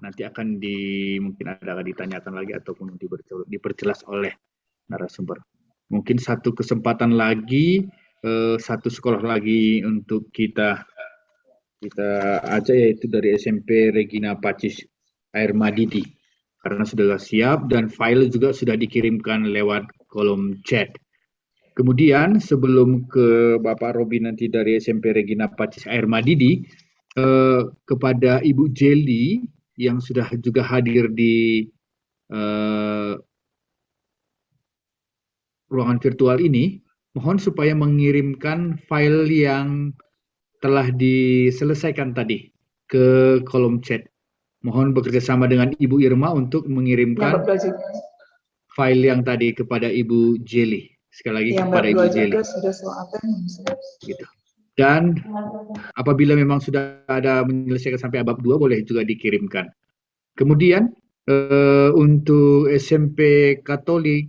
nanti akan mungkin ada ditanyakan lagi ataupun diperjelas oleh narasumber. Mungkin satu kesempatan lagi, satu sekolah lagi untuk kita ajak, yaitu dari SMP Regina Pacis Air Madidi, karena sudah siap dan file juga sudah dikirimkan lewat kolom chat. Kemudian sebelum ke Bapak Robi nanti dari SMP Regina Pacis Air Madidi, kepada Ibu Jelly yang sudah juga hadir di ruangan virtual ini, mohon supaya mengirimkan file yang telah diselesaikan tadi ke kolom chat. Mohon bekerjasama dengan Ibu Irma untuk mengirimkan file yang tadi kepada Ibu Jelly. Sekali lagi kepada Ibu Jelly. Gitu. Dan apabila memang sudah ada menyelesaikan sampai bab 2, boleh juga dikirimkan. Kemudian untuk SMP Katolik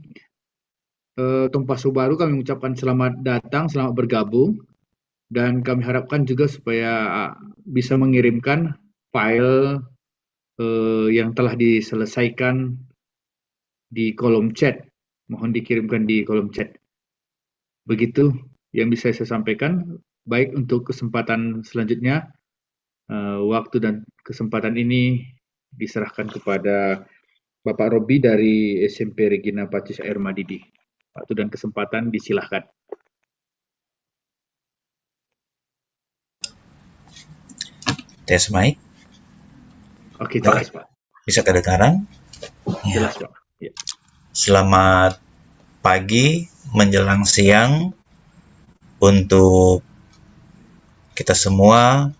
Tompasu Baru, kami mengucapkan selamat datang, selamat bergabung, dan kami harapkan juga supaya bisa mengirimkan file yang telah diselesaikan di kolom chat. Mohon dikirimkan di kolom chat. Begitu yang bisa saya sampaikan. Baik, untuk kesempatan selanjutnya, waktu dan kesempatan ini diserahkan kepada Bapak Robi dari SMP Regina Pacis Air Madidi. Waktu dan kesempatan disilahkan. Tes mic. Oke, jelas Pak. Bisa kedengaran? Jelas Pak. Ya. Selamat pagi menjelang siang untuk kita semua,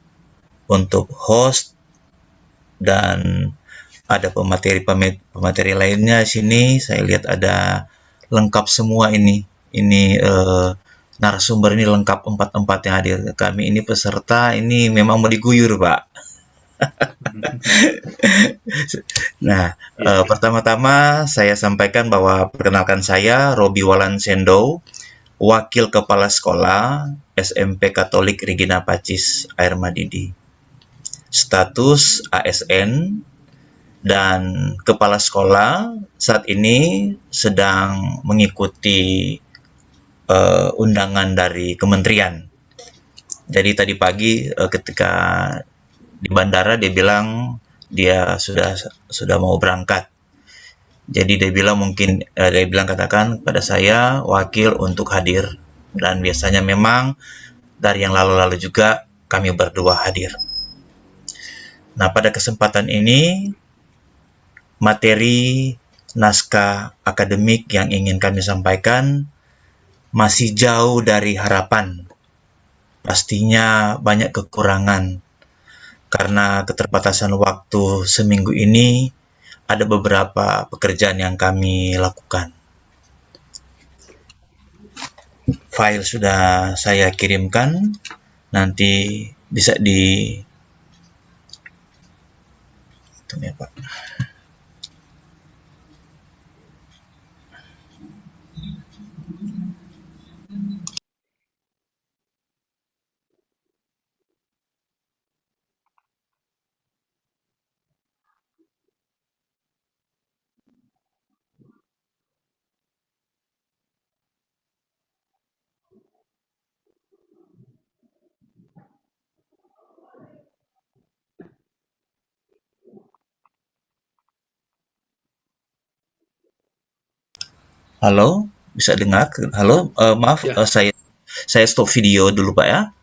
untuk host, dan ada pemateri lainnya di sini. Saya lihat ada lengkap semua ini. Ini narasumber ini lengkap, empat yang hadir. Kami ini peserta ini memang mau diguyur, Pak. Nah, pertama-tama saya sampaikan bahwa perkenalkan saya Robi Walan Sendo, Wakil Kepala Sekolah SMP Katolik Regina Pacis Air Madidi. Status ASN dan Kepala Sekolah saat ini sedang mengikuti undangan dari kementerian. Jadi tadi pagi ketika di bandara dia bilang dia sudah mau berangkat. Jadi dia bilang katakan pada saya wakil untuk hadir, dan biasanya memang dari yang lalu-lalu juga kami berdua hadir. Nah, pada kesempatan ini materi naskah akademik yang ingin kami sampaikan masih jauh dari harapan. Pastinya banyak kekurangan karena keterbatasan waktu seminggu ini. Ada beberapa pekerjaan yang kami lakukan. File sudah saya kirimkan, nanti bisa Tunggu ya, Pak. Halo, bisa dengar? Halo, maaf, Ya. Saya stop video dulu, Pak ya.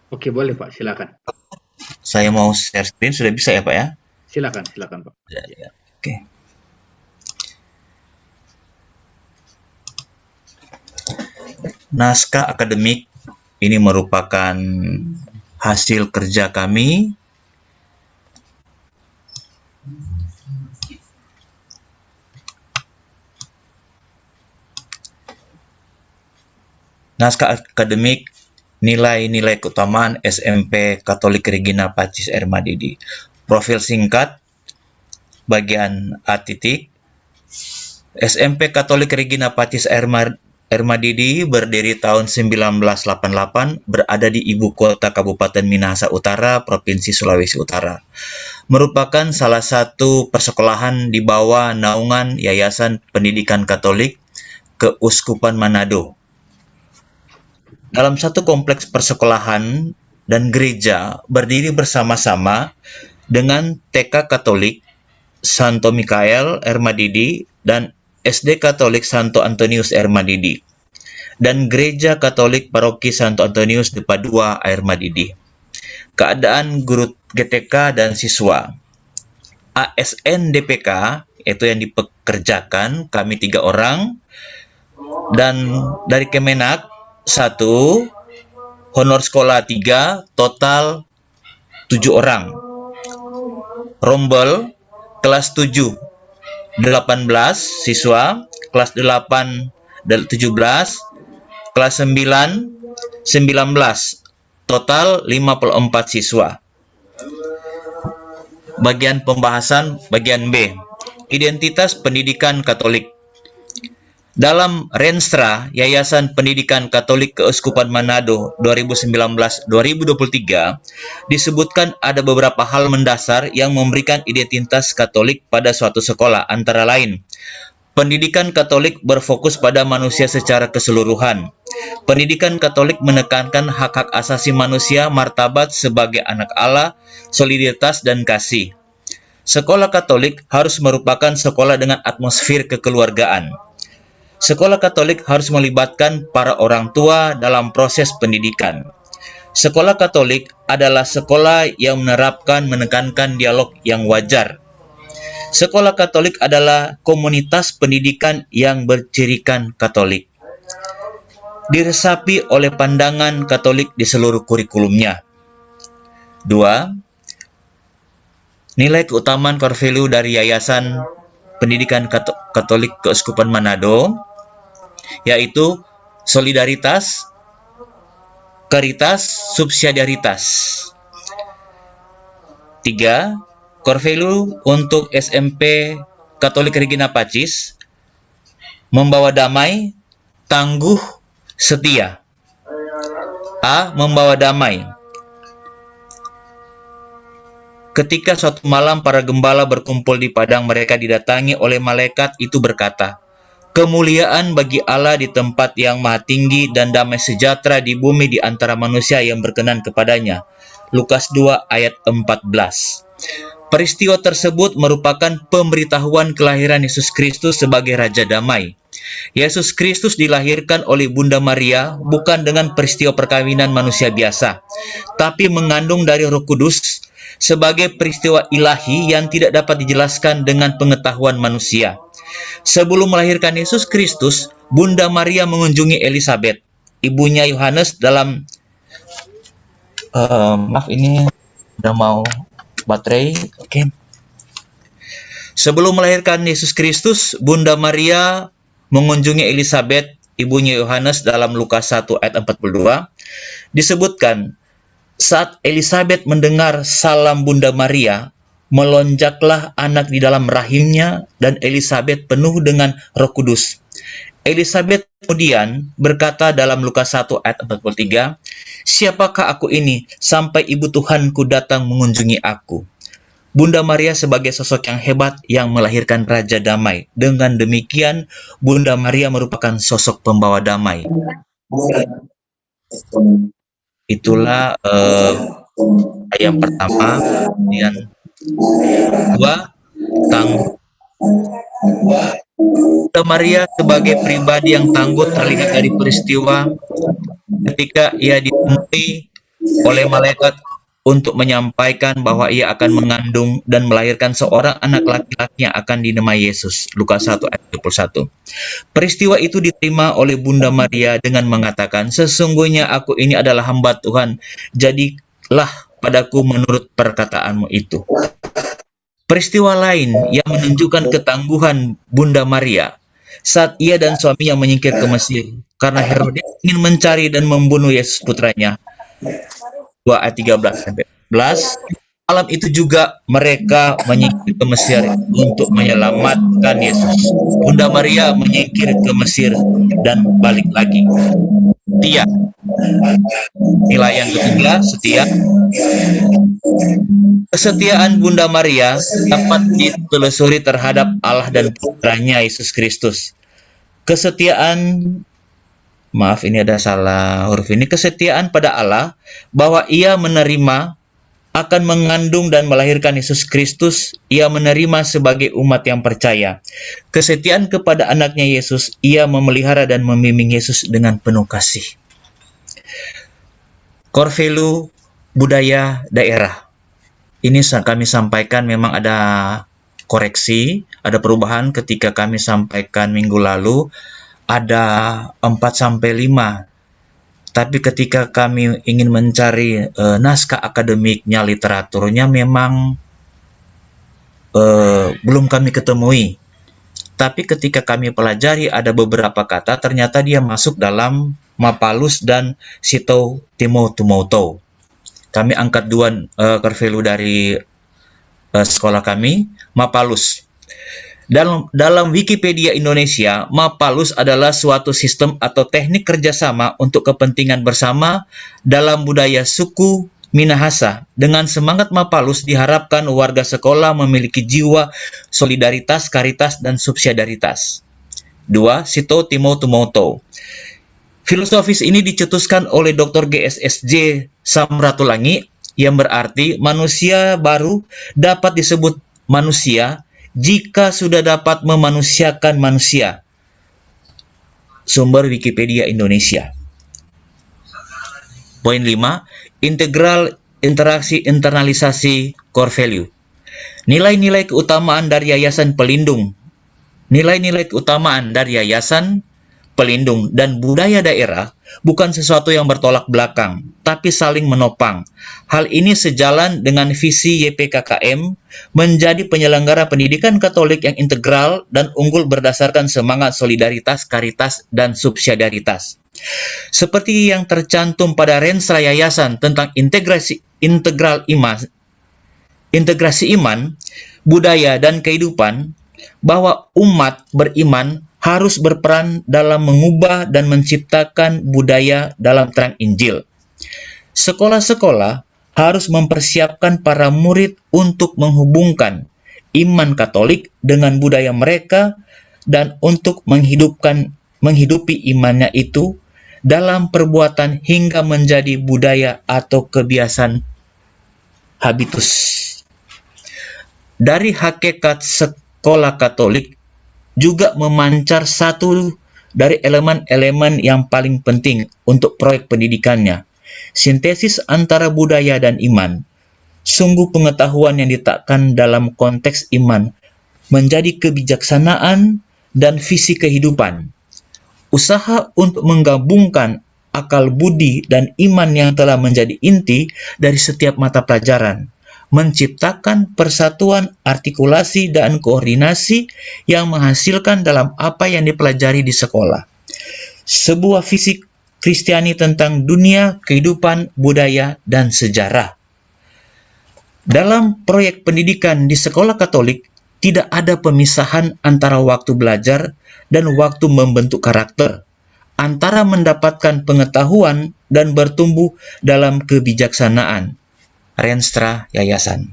Oke, boleh Pak, silakan. Saya mau share screen, sudah bisa ya, Pak ya? Silakan Pak. Ya. Oke. Naskah akademik ini merupakan hasil kerja kami naskah akademik nilai-nilai keutamaan SMP Katolik Regina Pacis Air Madidi. Profil singkat bagian A titik. SMP Katolik Regina Pacis Air Ermadidi berdiri tahun 1988, berada di ibu kota Kabupaten Minahasa Utara, Provinsi Sulawesi Utara. Merupakan salah satu persekolahan di bawah naungan Yayasan Pendidikan Katolik Keuskupan Manado. Dalam satu kompleks persekolahan dan gereja berdiri bersama-sama dengan TK Katolik Santo Mikael Ermadidi dan SD Katolik Santo Antonius Ermadidi dan Gereja Katolik Paroki Santo Antonius de Padua Ermadidi. Keadaan guru GTK dan siswa. ASN DPK itu yang dipekerjakan kami 3 orang, dan dari Kemenak 1, honor sekolah 3, total 7 orang. Rombel kelas 7 18 siswa, kelas 8 17, kelas 9 19, total 54 siswa. Bagian pembahasan bagian B, identitas pendidikan Katolik. Dalam Renstra Yayasan Pendidikan Katolik Keuskupan Manado 2019-2023 disebutkan ada beberapa hal mendasar yang memberikan identitas Katolik pada suatu sekolah, antara lain: pendidikan Katolik berfokus pada manusia secara keseluruhan. Pendidikan Katolik menekankan hak-hak asasi manusia, martabat sebagai anak Allah, solidaritas, dan kasih. Sekolah Katolik harus merupakan sekolah dengan atmosfer kekeluargaan. Sekolah Katolik harus melibatkan para orang tua dalam proses pendidikan. Sekolah Katolik adalah sekolah yang menekankan dialog yang wajar. Sekolah Katolik adalah komunitas pendidikan yang bercirikan Katolik. Diresapi oleh pandangan Katolik di seluruh kurikulumnya. 2. Nilai keutamaan core value dari Yayasan Pendidikan Katolik Keuskupan Manado, yaitu solidaritas, caritas, subsidiaritas. 3. Core value untuk SMP Katolik Regina Pacis: membawa damai, tangguh, setia. A. Membawa damai. Ketika suatu malam para gembala berkumpul di padang, mereka didatangi oleh malaikat itu berkata, "Kemuliaan bagi Allah di tempat yang maha tinggi dan damai sejahtera di bumi di antara manusia yang berkenan kepadanya." Lukas 2 ayat 14. Peristiwa tersebut merupakan pemberitahuan kelahiran Yesus Kristus sebagai Raja Damai. Yesus Kristus dilahirkan oleh Bunda Maria bukan dengan peristiwa perkawinan manusia biasa, tapi mengandung dari Roh Kudus sebagai peristiwa ilahi yang tidak dapat dijelaskan dengan pengetahuan manusia. Sebelum melahirkan Yesus Kristus, Bunda Maria mengunjungi Elisabet, ibunya Yohanes, dalam maaf ini udah mau baterai. Oke. Sebelum melahirkan Yesus Kristus, Bunda Maria mengunjungi Elisabet, ibunya Yohanes, dalam Lukas 1 ayat 42. Disebutkan, saat Elisabet mendengar salam Bunda Maria, melonjaklah anak di dalam rahimnya dan Elisabet penuh dengan Roh Kudus. Elisabet kemudian berkata dalam Lukas 1 ayat 43, "Siapakah aku ini sampai ibu Tuhanku datang mengunjungi aku?" Bunda Maria sebagai sosok yang hebat yang melahirkan Raja Damai. Dengan demikian, Bunda Maria merupakan sosok pembawa damai. Itulah yang pertama. Kemudian 2, Bunda Maria sebagai pribadi yang tangguh terlihat dari peristiwa ketika ia ditemui oleh malaikat untuk menyampaikan bahwa ia akan mengandung dan melahirkan seorang anak laki-laki yang akan dinamai Yesus. Lukas 1 ayat 21. Peristiwa itu diterima oleh Bunda Maria dengan mengatakan, "Sesungguhnya aku ini adalah hamba Tuhan, jadilah padaku menurut perkataanmu itu." Peristiwa lain yang menunjukkan ketangguhan Bunda Maria saat ia dan suaminya menyingkir ke Mesir karena Herodes ingin mencari dan membunuh Yesus putranya. 2 ayat 13-14. Malam itu juga mereka menyingkir ke Mesir untuk menyelamatkan Yesus. Bunda Maria menyingkir ke Mesir dan balik lagi. Setia. Nilai yang ketiga, setia. Kesetiaan Bunda Maria dapat ditelusuri terhadap Allah dan Putranya Yesus Kristus. Kesetiaan, maaf ini ada salah huruf ini, kesetiaan pada Allah bahwa Ia menerima, akan mengandung dan melahirkan Yesus Kristus, Ia menerima sebagai umat yang percaya. Kesetiaan kepada anaknya Yesus, Ia memelihara dan membimbing Yesus dengan penuh kasih. Core budaya daerah. Ini kami sampaikan memang ada koreksi, ada perubahan ketika kami sampaikan minggu lalu, ada 4-5. Tapi ketika kami ingin mencari naskah akademiknya, literaturnya memang belum kami ketemui. Tapi ketika kami pelajari ada beberapa kata, ternyata dia masuk dalam Mapalus dan Sito Timoutumoutou. Kami angkat dua core dari sekolah kami, Mapalus. Dalam Wikipedia Indonesia, Mapalus adalah suatu sistem atau teknik kerjasama untuk kepentingan bersama dalam budaya suku Minahasa. Dengan semangat Mapalus diharapkan warga sekolah memiliki jiwa solidaritas, karitas, dan subsidiaritas. 2. Sito Timoutumoutou. Filosofis ini dicetuskan oleh Dr. GSSJ Samratulangi, yang berarti manusia baru dapat disebut manusia jika sudah dapat memanusiakan manusia. Sumber Wikipedia Indonesia. Poin 5. Integral interaksi internalisasi core value. Nilai-nilai keutamaan dari Yayasan Pelindung. Nilai-nilai keutamaan dari Yayasan Pelindung dan budaya daerah bukan sesuatu yang bertolak belakang, tapi saling menopang. Hal ini sejalan dengan visi YPKKM menjadi penyelenggara pendidikan Katolik yang integral dan unggul berdasarkan semangat solidaritas, karitas, dan subsidiaritas. Seperti yang tercantum pada Renstra Yayasan tentang integrasi iman, budaya, dan kehidupan, bahwa umat beriman harus berperan dalam mengubah dan menciptakan budaya dalam terang Injil. Sekolah-sekolah harus mempersiapkan para murid untuk menghubungkan iman Katolik dengan budaya mereka dan untuk menghidupi imannya itu dalam perbuatan hingga menjadi budaya atau kebiasaan habitus. Dari hakikat sekolah Katolik juga memancar satu dari elemen-elemen yang paling penting untuk proyek pendidikannya, sintesis antara budaya dan iman. Sungguh pengetahuan yang diletakkan dalam konteks iman menjadi kebijaksanaan dan visi kehidupan. Usaha untuk menggabungkan akal budi dan iman yang telah menjadi inti dari setiap mata pelajaran, menciptakan persatuan, artikulasi, dan koordinasi yang menghasilkan dalam apa yang dipelajari di sekolah. Sebuah visi Kristiani tentang dunia, kehidupan, budaya, dan sejarah. Dalam proyek pendidikan di sekolah Katolik, tidak ada pemisahan antara waktu belajar dan waktu membentuk karakter, antara mendapatkan pengetahuan dan bertumbuh dalam kebijaksanaan. Renstra Yayasan.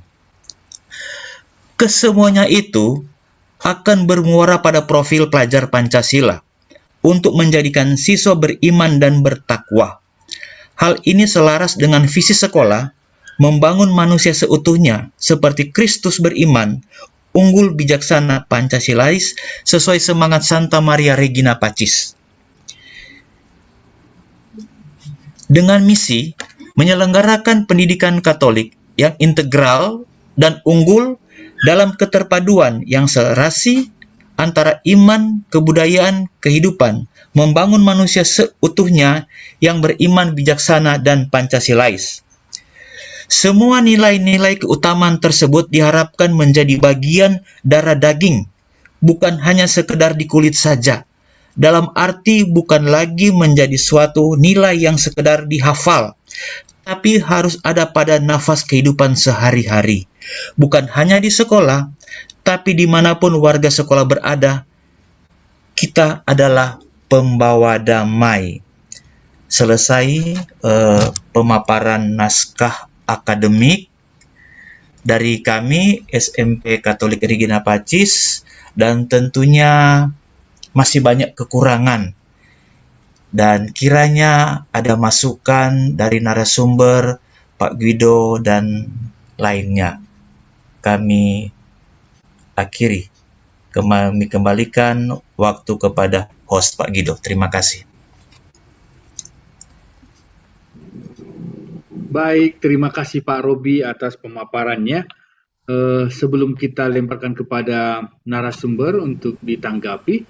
Kesemuanya itu akan bermuara pada profil pelajar Pancasila untuk menjadikan siswa beriman dan bertakwa. Hal ini selaras dengan visi sekolah membangun manusia seutuhnya seperti Kristus beriman, unggul, bijaksana, Pancasilais sesuai semangat Santa Maria Regina Pacis. Dengan misi menyelenggarakan pendidikan Katolik yang integral dan unggul dalam keterpaduan yang serasi antara iman, kebudayaan, kehidupan, membangun manusia seutuhnya yang beriman, bijaksana, dan Pancasilais. Semua nilai-nilai keutamaan tersebut diharapkan menjadi bagian darah daging, bukan hanya sekedar di kulit saja. Dalam arti bukan lagi menjadi suatu nilai yang sekedar dihafal, tapi harus ada pada nafas kehidupan sehari-hari. Bukan hanya di sekolah, tapi dimanapun warga sekolah berada, kita adalah pembawa damai. Selesai pemaparan naskah akademik dari kami SMP Katolik Regina Pacis, dan tentunya masih banyak kekurangan. Dan kiranya ada masukan dari narasumber, Pak Guido, dan lainnya. Kami akhiri. Kami kembalikan waktu kepada host Pak Guido. Terima kasih. Baik, terima kasih Pak Robi atas pemaparannya. Sebelum kita lemparkan kepada narasumber untuk ditanggapi,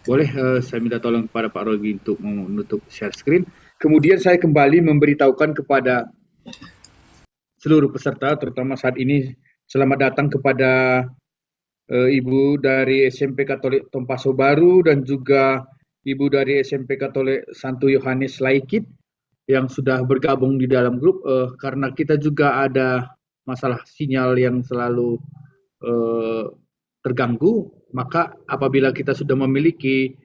boleh saya minta tolong kepada Pak Robi untuk menutup share screen. Kemudian saya kembali memberitahukan kepada seluruh peserta, terutama saat ini, selamat datang kepada Ibu dari SMP Katolik Tompaso Baru dan juga Ibu dari SMP Katolik Santo Yohanes Laikit yang sudah bergabung di dalam grup, karena kita juga ada masalah sinyal yang selalu terganggu, maka apabila kita sudah memiliki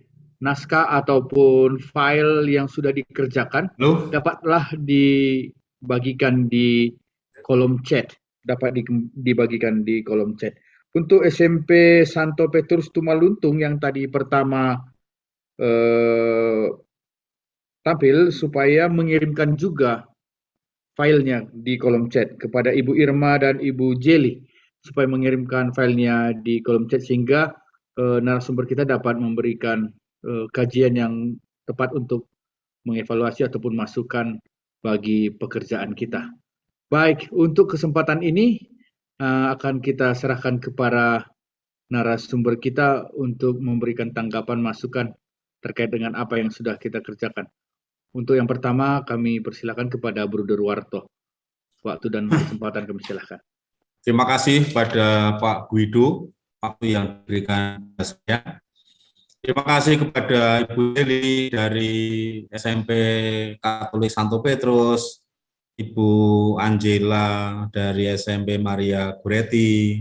naskah ataupun file yang sudah dikerjakan, dapatlah dibagikan di kolom chat, dibagikan di kolom chat. Untuk SMP Santo Petrus Tumaluntung yang tadi pertama tampil, supaya mengirimkan juga filenya di kolom chat kepada Ibu Irma dan Ibu Jelly, supaya mengirimkan filenya di kolom chat sehingga narasumber kita dapat memberikan kajian yang tepat untuk mengevaluasi ataupun masukan bagi pekerjaan kita. Baik, untuk kesempatan ini akan kita serahkan kepada narasumber kita untuk memberikan tanggapan masukan terkait dengan apa yang sudah kita kerjakan. Untuk yang pertama, kami persilakan kepada Bruder Warto. Waktu dan kesempatan kami silakan. Terima kasih pada Pak Guido, waktu yang diberikan saya. Terima kasih kepada Ibu Eli dari SMP Katolik Santo Petrus, Ibu Angela dari SMP Maria Goretti,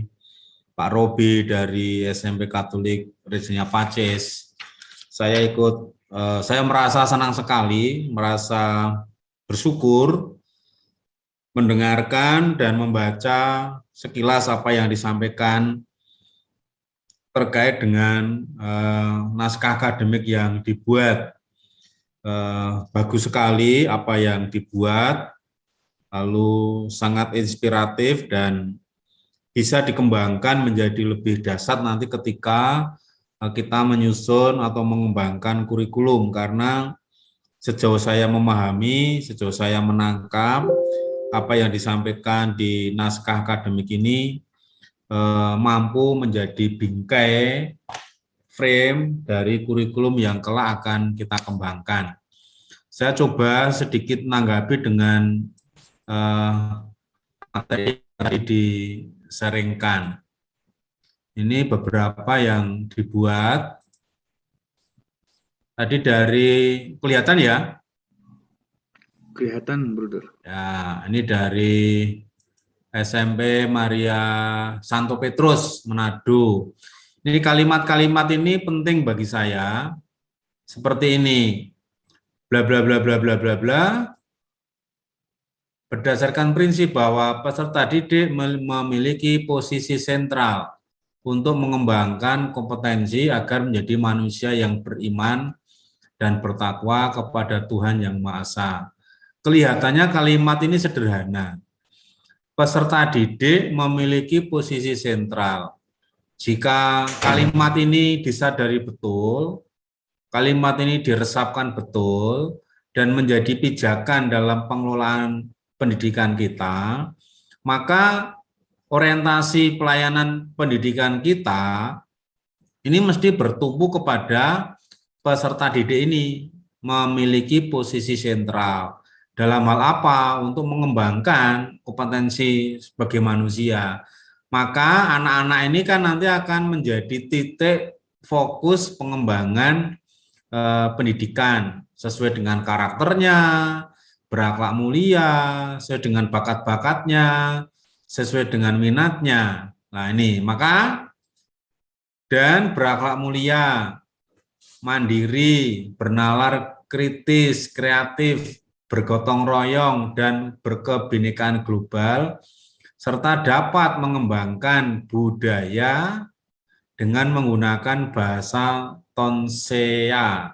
Pak Robi dari SMP Katolik Regina Pacis. Saya merasa senang sekali, merasa bersyukur mendengarkan dan membaca sekilas apa yang disampaikan terkait dengan naskah akademik yang dibuat. Bagus sekali apa yang dibuat, lalu sangat inspiratif dan bisa dikembangkan menjadi lebih dahsyat nanti ketika kita menyusun atau mengembangkan kurikulum, karena sejauh saya memahami, sejauh saya menangkap apa yang disampaikan di naskah akademik ini mampu menjadi bingkai frame dari kurikulum yang kelak akan kita kembangkan. Saya coba sedikit menanggapi dengan materi yang disaringkan. Ini beberapa yang dibuat. Tadi dari kelihatan ya? Kelihatan, Bruder. Ya, ini dari SMP Maria Santo Petrus, Manado. Ini kalimat-kalimat ini penting bagi saya. Seperti ini. Bla bla bla bla bla bla bla. Berdasarkan prinsip bahwa peserta didik memiliki posisi sentral untuk mengembangkan kompetensi agar menjadi manusia yang beriman dan bertakwa kepada Tuhan Yang Maha Esa. Kelihatannya kalimat ini sederhana. Peserta didik memiliki posisi sentral. Jika kalimat ini disadari betul, kalimat ini diresapkan betul, dan menjadi pijakan dalam pengelolaan pendidikan kita, maka orientasi pelayanan pendidikan kita ini mesti bertumpu kepada peserta didik ini memiliki posisi sentral. Dalam hal apa? Untuk mengembangkan kompetensi sebagai manusia. Maka anak-anak ini kan nanti akan menjadi titik fokus pengembangan pendidikan sesuai dengan karakternya, berakhlak mulia, sesuai dengan bakat-bakatnya, sesuai dengan minatnya. Nah ini, maka dan berakhlak mulia, mandiri, bernalar kritis, kreatif, bergotong royong, dan berkebinekaan global, serta dapat mengembangkan budaya dengan menggunakan bahasa Tonsea.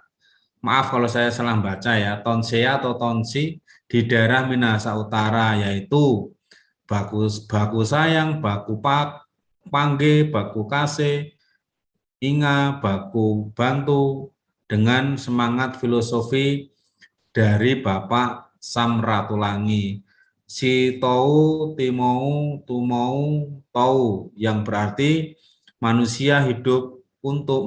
Maaf kalau saya salah baca ya, Tonsea atau Tonsi di daerah Minahasa Utara, yaitu baku sayang, baku pangge, baku kase, inga, baku bantu, dengan semangat filosofi dari Bapak Samratulangi. Si tau, timau, tumau, tau, yang berarti manusia hidup untuk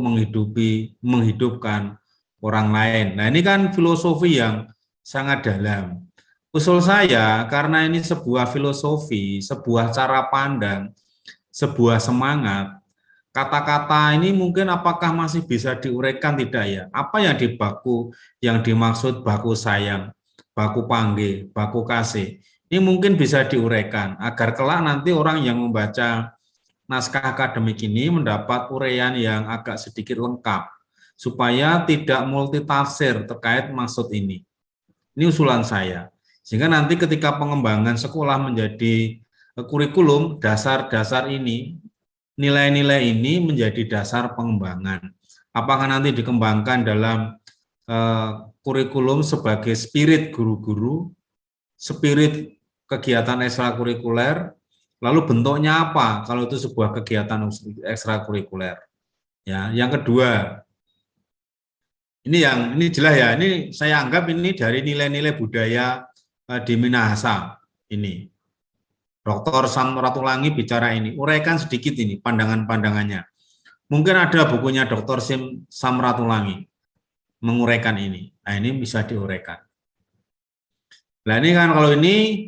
menghidupkan orang lain. Nah ini kan filosofi yang sangat dalam. Usul saya, karena ini sebuah filosofi, sebuah cara pandang, sebuah semangat, kata-kata ini mungkin apakah masih bisa diuraikan tidak ya? Apa yang yang dimaksud baku sayang, baku pangge, baku kasih, ini mungkin bisa diuraikan agar kelak nanti orang yang membaca naskah akademik ini mendapat uraian yang agak sedikit lengkap, supaya tidak multitafsir terkait maksud ini. Ini usulan saya. Sehingga nanti ketika pengembangan sekolah menjadi kurikulum, dasar-dasar ini, nilai-nilai ini menjadi dasar pengembangan. Apakah nanti dikembangkan dalam kurikulum sebagai spirit guru-guru, spirit kegiatan ekstrakurikuler, lalu bentuknya apa kalau itu sebuah kegiatan ekstrakurikuler. Ya, yang kedua, ini jelas ya, ini saya anggap ini dari nilai-nilai budaya di Minahasa ini. Dr. Samratulangi bicara ini, uraikan sedikit ini pandangan-pandangannya. Mungkin ada bukunya Dr. Samratulangi menguraikan ini. Nah ini bisa diuraikan. Nah ini kan kalau ini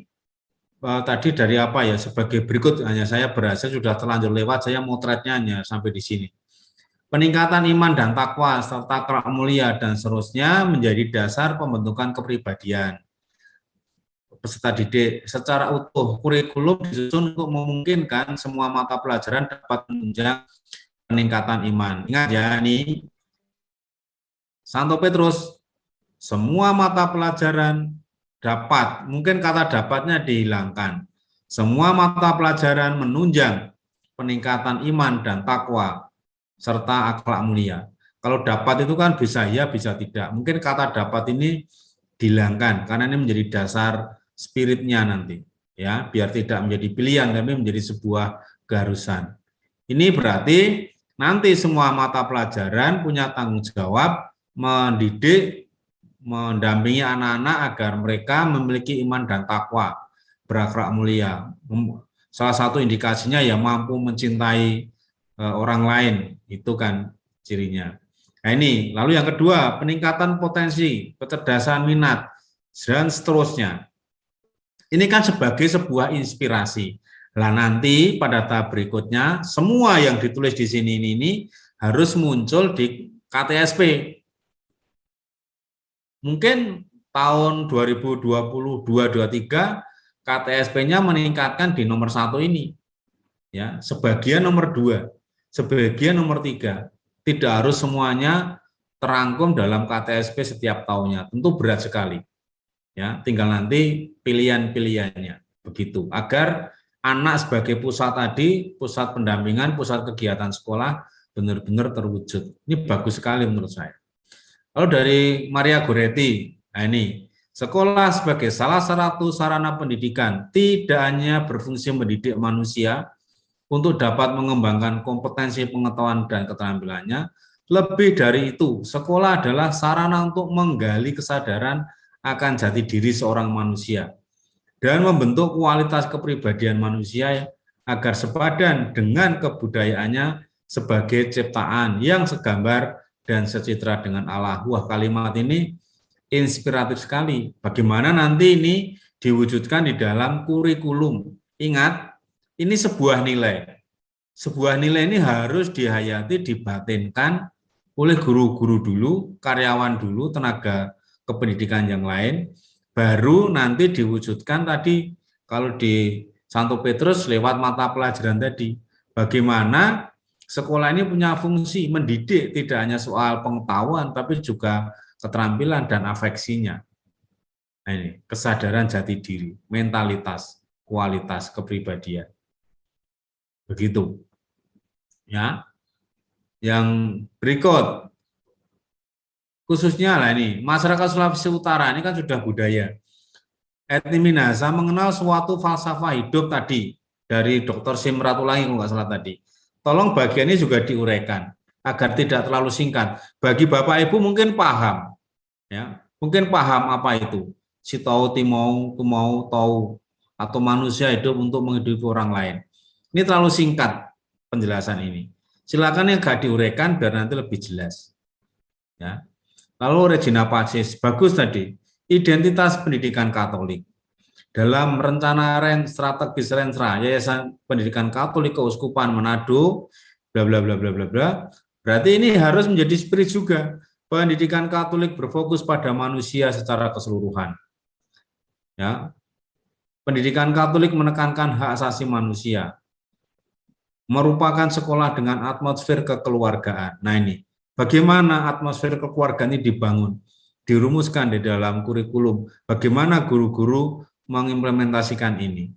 tadi dari apa ya, sebagai berikut, hanya saya berhasil sudah terlanjur lewat, saya motretnya hanya sampai di sini. Peningkatan iman dan takwa serta akhlak mulia dan seterusnya menjadi dasar pembentukan kepribadian peserta didik secara utuh. Kurikulum disusun untuk memungkinkan semua mata pelajaran dapat menunjang peningkatan iman. Ingat ya, ini Santo Petrus, semua mata pelajaran dapat, mungkin kata dapatnya dihilangkan. Semua mata pelajaran menunjang peningkatan iman dan takwa serta akhlak mulia. Kalau dapat itu kan bisa ya, bisa tidak. Mungkin kata dapat ini dihilangkan karena ini menjadi dasar spiritnya nanti, ya, biar tidak menjadi pilihan tapi menjadi sebuah keharusan. Ini berarti nanti semua mata pelajaran punya tanggung jawab mendidik, mendampingi anak-anak agar mereka memiliki iman dan takwa, berakhlak mulia. Salah satu indikasinya ya mampu mencintai orang lain, itu kan cirinya. Nah ini, lalu yang kedua, peningkatan potensi, kecerdasan minat, dan seterusnya. Ini kan sebagai sebuah inspirasi. Lah nanti pada tahap berikutnya, semua yang ditulis di sini ini harus muncul di KTSP. Mungkin tahun 2022-2023 KTSP-nya meningkatkan di nomor 1 ini. Ya, sebagian nomor 2, sebagian nomor 3. Tidak harus semuanya terangkum dalam KTSP setiap tahunnya. Tentu berat sekali. Ya, tinggal nanti pilihan-pilihannya begitu agar anak sebagai pusat tadi, pusat pendampingan, pusat kegiatan sekolah benar-benar terwujud. Ini bagus sekali menurut saya. Lalu dari Maria Goretti, nah ini sekolah sebagai salah satu sarana pendidikan tidak hanya berfungsi mendidik manusia untuk dapat mengembangkan kompetensi pengetahuan dan keterampilannya, lebih dari itu sekolah adalah sarana untuk menggali kesadaran akan jati diri seorang manusia dan membentuk kualitas kepribadian manusia agar sepadan dengan kebudayaannya sebagai ciptaan yang segambar dan secitra dengan Allah. Wah, kalimat ini inspiratif sekali. Bagaimana nanti ini diwujudkan di dalam kurikulum. Ingat, ini sebuah nilai. Sebuah nilai ini harus dihayati, dibatinkan oleh guru-guru dulu, karyawan dulu, tenaga kependidikan yang lain, baru nanti diwujudkan tadi kalau di Santo Petrus lewat mata pelajaran tadi. Bagaimana sekolah ini punya fungsi mendidik, tidak hanya soal pengetahuan, tapi juga keterampilan dan afeksinya. Nah, ini kesadaran jati diri, mentalitas, kualitas kepribadian. Begitu. Ya. Yang berikut, khususnya lah ini, masyarakat Sulawesi Utara ini kan sudah budaya. Etni Minahasa mengenal suatu falsafah hidup tadi, dari Dr. Sim Ratulangi kalau nggak salah tadi. Tolong bagian ini juga diuraikan, agar tidak terlalu singkat. Bagi Bapak Ibu mungkin paham, ya, mungkin paham apa itu. Si tahu, timau, tumau, tahu, atau manusia hidup untuk menghidupi orang lain. Ini terlalu singkat penjelasan ini. Silakan yang nggak diuraikan biar nanti lebih jelas. Ya. Lalu Regina Pacis, bagus tadi, identitas pendidikan Katolik. Dalam rencana strategis Renstra, Yayasan Pendidikan Katolik Keuskupan Manado, bla bla bla bla bla bla. Berarti ini harus menjadi spirit juga. Pendidikan Katolik berfokus pada manusia secara keseluruhan. Ya. Pendidikan Katolik menekankan hak asasi manusia. Merupakan sekolah dengan atmosfer kekeluargaan. Nah ini, bagaimana atmosfer kekeluargaan ini dibangun, dirumuskan di dalam kurikulum, bagaimana guru-guru mengimplementasikan ini.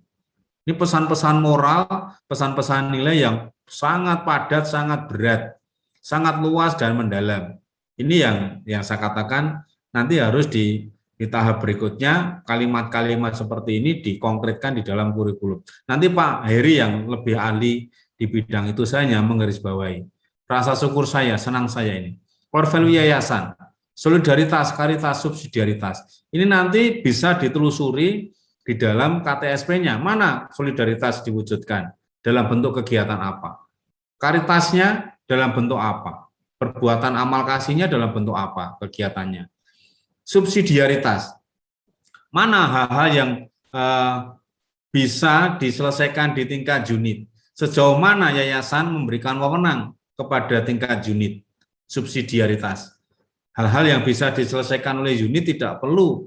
Ini pesan-pesan moral, pesan-pesan nilai yang sangat padat, sangat berat, sangat luas dan mendalam. Ini yang saya katakan nanti harus di tahap berikutnya kalimat-kalimat seperti ini dikonkretkan di dalam kurikulum. Nanti Pak Heri yang lebih ahli di bidang itu, saya hanya menggarisbawahi. Rasa syukur saya, senang saya ini. Core value yayasan, solidaritas, karitas, subsidiaritas. Ini nanti bisa ditelusuri di dalam KTSP-nya. Mana solidaritas diwujudkan? Dalam bentuk kegiatan apa? Karitasnya dalam bentuk apa? Perbuatan amal kasihnya dalam bentuk apa kegiatannya? Subsidiaritas. Mana hal-hal yang bisa diselesaikan di tingkat unit? Sejauh mana yayasan memberikan wewenang kepada tingkat unit? Subsidiaritas. Hal-hal yang bisa diselesaikan oleh unit tidak perlu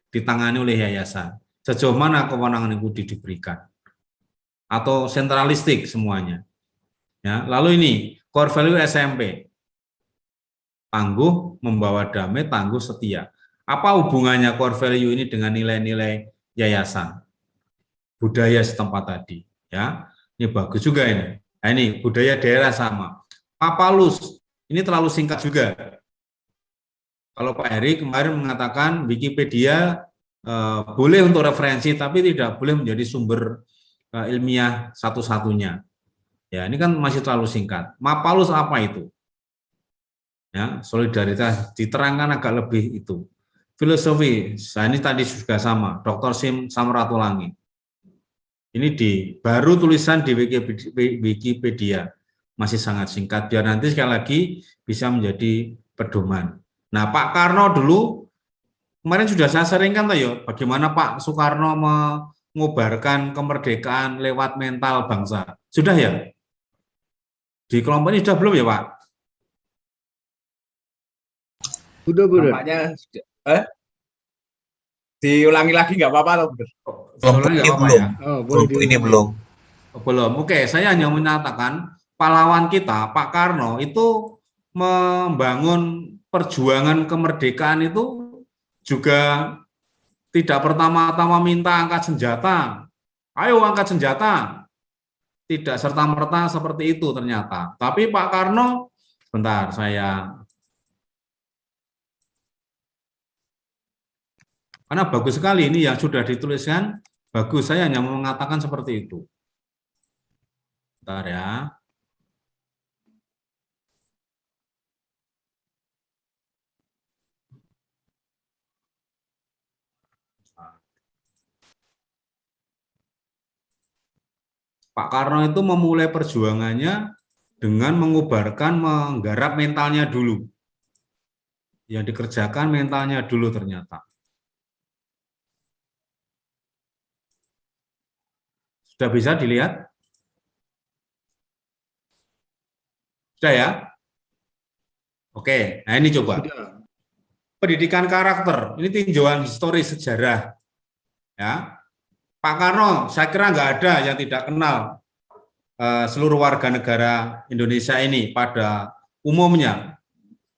ditangani oleh yayasan. Sejauh mana kewenangan itu diberikan? Atau sentralistik semuanya. Ya, lalu ini core value SMP. Tangguh, membawa damai, tangguh, setia. Apa hubungannya core value ini dengan nilai-nilai yayasan? Budaya setempat tadi, ya. Ini bagus juga ini. Nah, ini budaya daerah sama. Papalus, ini terlalu singkat juga. Kalau Pak Heri kemarin mengatakan Wikipedia boleh untuk referensi, tapi tidak boleh menjadi sumber ilmiah satu-satunya. Ya, ini kan masih terlalu singkat. Mapalus apa itu? Ya, solidaritas diterangkan agak lebih itu. Filosofi, ini tadi juga sama. Dr. Sim Samratulangi. Ini baru tulisan di Wikipedia, masih sangat singkat, biar nanti sekali lagi bisa menjadi pedoman. Nah, Pak Karno dulu, kemarin sudah saya seringkan ya, bagaimana Pak Soekarno mengobarkan kemerdekaan lewat mental bangsa. Sudah ya? Di kelompok ini sudah belum ya Pak? Sudah, Bro. Nampaknya diulangi lagi nggak apa-apa atau Bro? Kelompok ini belum. Ya? Kelompok ini belum. Belum. Oke, saya hanya menyatakan pahlawan kita, Pak Karno, itu membangun perjuangan kemerdekaan itu juga tidak pertama-tama minta angkat senjata. Ayo angkat senjata. Tidak serta-merta seperti itu ternyata. Tapi Pak Karno, bentar saya. Karena bagus sekali ini yang sudah dituliskan, bagus, saya hanya mengatakan seperti itu. Bentar ya. Pak Karno itu memulai perjuangannya dengan menggarap mentalnya dulu. Yang dikerjakan mentalnya dulu ternyata. Sudah bisa dilihat? Sudah ya? Oke, nah ini coba. pendidikan karakter, ini tinjauan historis sejarah. Ya, Pak Karno, saya kira nggak ada yang tidak kenal seluruh warga negara Indonesia ini pada umumnya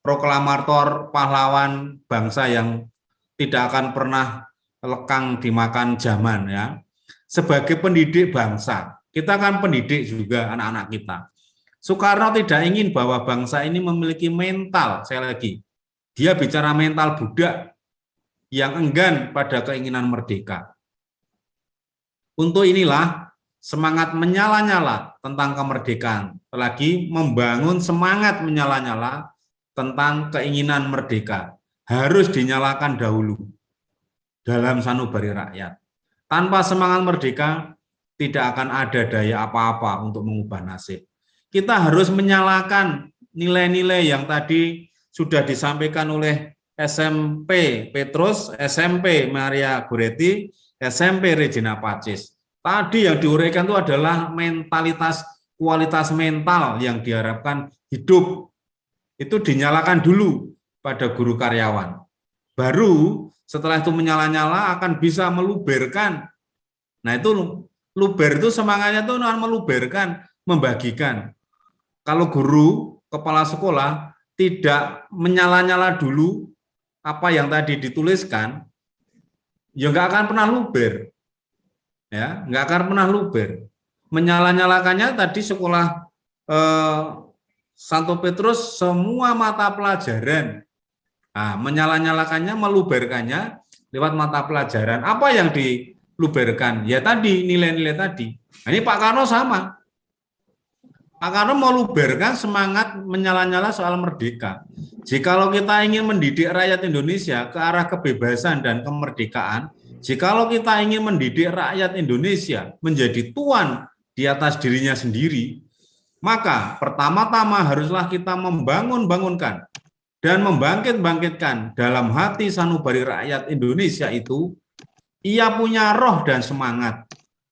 proklamator pahlawan bangsa yang tidak akan pernah lekang dimakan zaman ya. Sebagai pendidik bangsa, kita kan pendidik juga anak-anak kita. Soekarno tidak ingin bahwa bangsa ini memiliki mental, saya lagi, dia bicara mental budak yang enggan pada keinginan merdeka. Untuk inilah semangat menyala-nyala tentang kemerdekaan, lagi membangun semangat menyala-nyala tentang keinginan merdeka, harus dinyalakan dahulu dalam sanubari rakyat. Tanpa semangat merdeka, tidak akan ada daya apa-apa untuk mengubah nasib. Kita harus menyalakan nilai-nilai yang tadi sudah disampaikan oleh SMP Petrus, SMP Maria Goretti, SMP Regina Pacis. Tadi yang diuraikan itu adalah mentalitas, kualitas mental yang diharapkan hidup. Itu dinyalakan dulu pada guru karyawan. Baru setelah itu menyala-nyala akan bisa meluberkan. Nah itu luber itu semangatnya itu meluberkan, membagikan. Kalau guru, kepala sekolah tidak menyala-nyala dulu apa yang tadi dituliskan, ya nggak akan pernah luber. Ya, nggak akan pernah luber. Menyala-nyalakannya tadi sekolah Santo Petrus semua mata pelajaran. Nah, menyala-nyalakannya, meluberkannya lewat mata pelajaran. Apa yang diluberkan? Ya tadi, nilai-nilai tadi. Nah, ini Pak Karno sama. Pak Karno mau luberkan semangat menyala-nyala soal merdeka. Jikalau kita ingin mendidik rakyat Indonesia ke arah kebebasan dan kemerdekaan, jikalau kita ingin mendidik rakyat Indonesia menjadi tuan di atas dirinya sendiri, maka pertama-tama haruslah kita membangun-bangunkan dan membangkit-bangkitkan dalam hati sanubari rakyat Indonesia itu, ia punya roh dan semangat,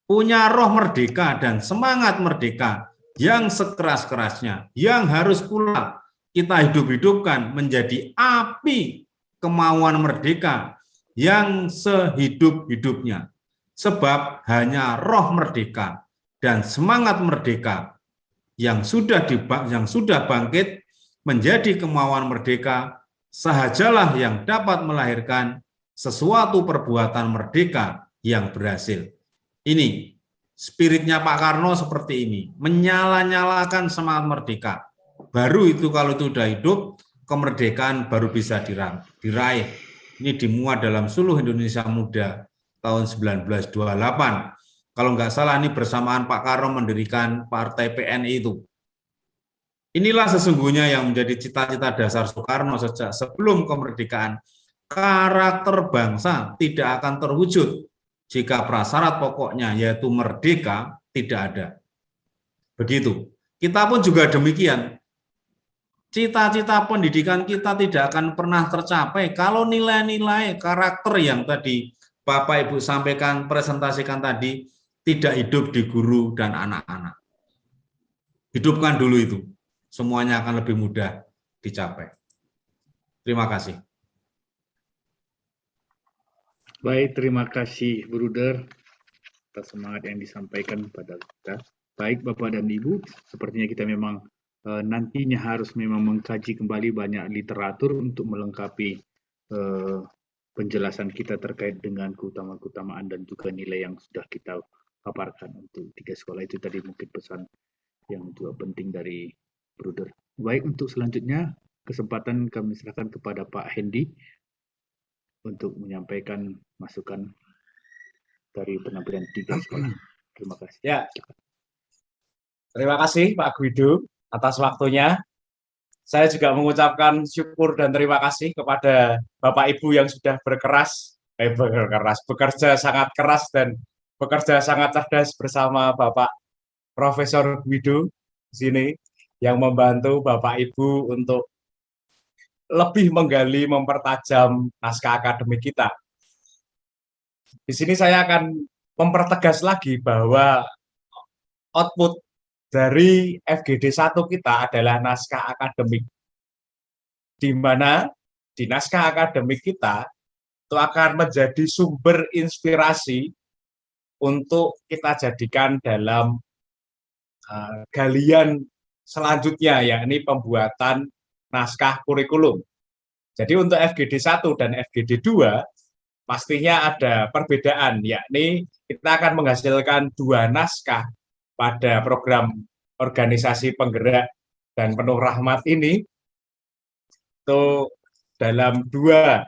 punya roh merdeka dan semangat merdeka yang sekeras-kerasnya, yang harus pula kita hidup-hidupkan menjadi api kemauan merdeka yang sehidup-hidupnya. Sebab hanya roh merdeka dan semangat merdeka yang sudah bangkit menjadi kemauan merdeka sahajalah yang dapat melahirkan sesuatu perbuatan merdeka yang berhasil. Ini spiritnya Pak Karno seperti ini, menyala-nyalakan semangat merdeka. Baru itu kalau itu sudah hidup, kemerdekaan baru bisa diraih. Ini dimuat dalam Suluh Indonesia Muda tahun 1928. Kalau nggak salah ini bersamaan Pak Karno mendirikan Partai PNI itu. Inilah sesungguhnya yang menjadi cita-cita dasar Soekarno sejak sebelum kemerdekaan. Karakter bangsa tidak akan terwujud jika prasyarat pokoknya yaitu merdeka tidak ada. Begitu. Kita pun juga demikian. Cita-cita pendidikan kita tidak akan pernah tercapai kalau nilai-nilai karakter yang tadi Bapak Ibu sampaikan, presentasikan tadi tidak hidup di guru dan anak-anak. Hidupkan dulu itu. Semuanya akan lebih mudah dicapai. Terima kasih. Baik, terima kasih Bruder atas semangat yang disampaikan pada kita. Baik Bapak dan Ibu, sepertinya kita memang nantinya harus memang mengkaji kembali banyak literatur untuk melengkapi penjelasan kita terkait dengan keutamaan dan juga nilai yang sudah kita paparkan untuk 3 sekolah itu tadi, mungkin pesan yang juga penting dari Bruder. Baik, untuk selanjutnya kesempatan kami serahkan kepada Pak Hendy untuk menyampaikan masukan dari penampilan 3 sekolah. Terima kasih. Ya, terima kasih Pak Guido atas waktunya. Saya juga mengucapkan syukur dan terima kasih kepada Bapak Ibu yang sudah bekerja sangat keras dan bekerja sangat cerdas bersama Bapak Profesor Guido di sini yang membantu Bapak Ibu untuk lebih menggali, mempertajam naskah akademik kita. Di sini saya akan mempertegas lagi bahwa output dari FGD 1 kita adalah naskah akademik, di mana di naskah akademik kita itu akan menjadi sumber inspirasi untuk kita jadikan dalam galian selanjutnya, yakni pembuatan naskah kurikulum. Jadi untuk FGD 1 dan FGD 2 pastinya ada perbedaan, yakni kita akan menghasilkan 2 naskah pada program organisasi penggerak dan penuh rahmat ini itu dalam 2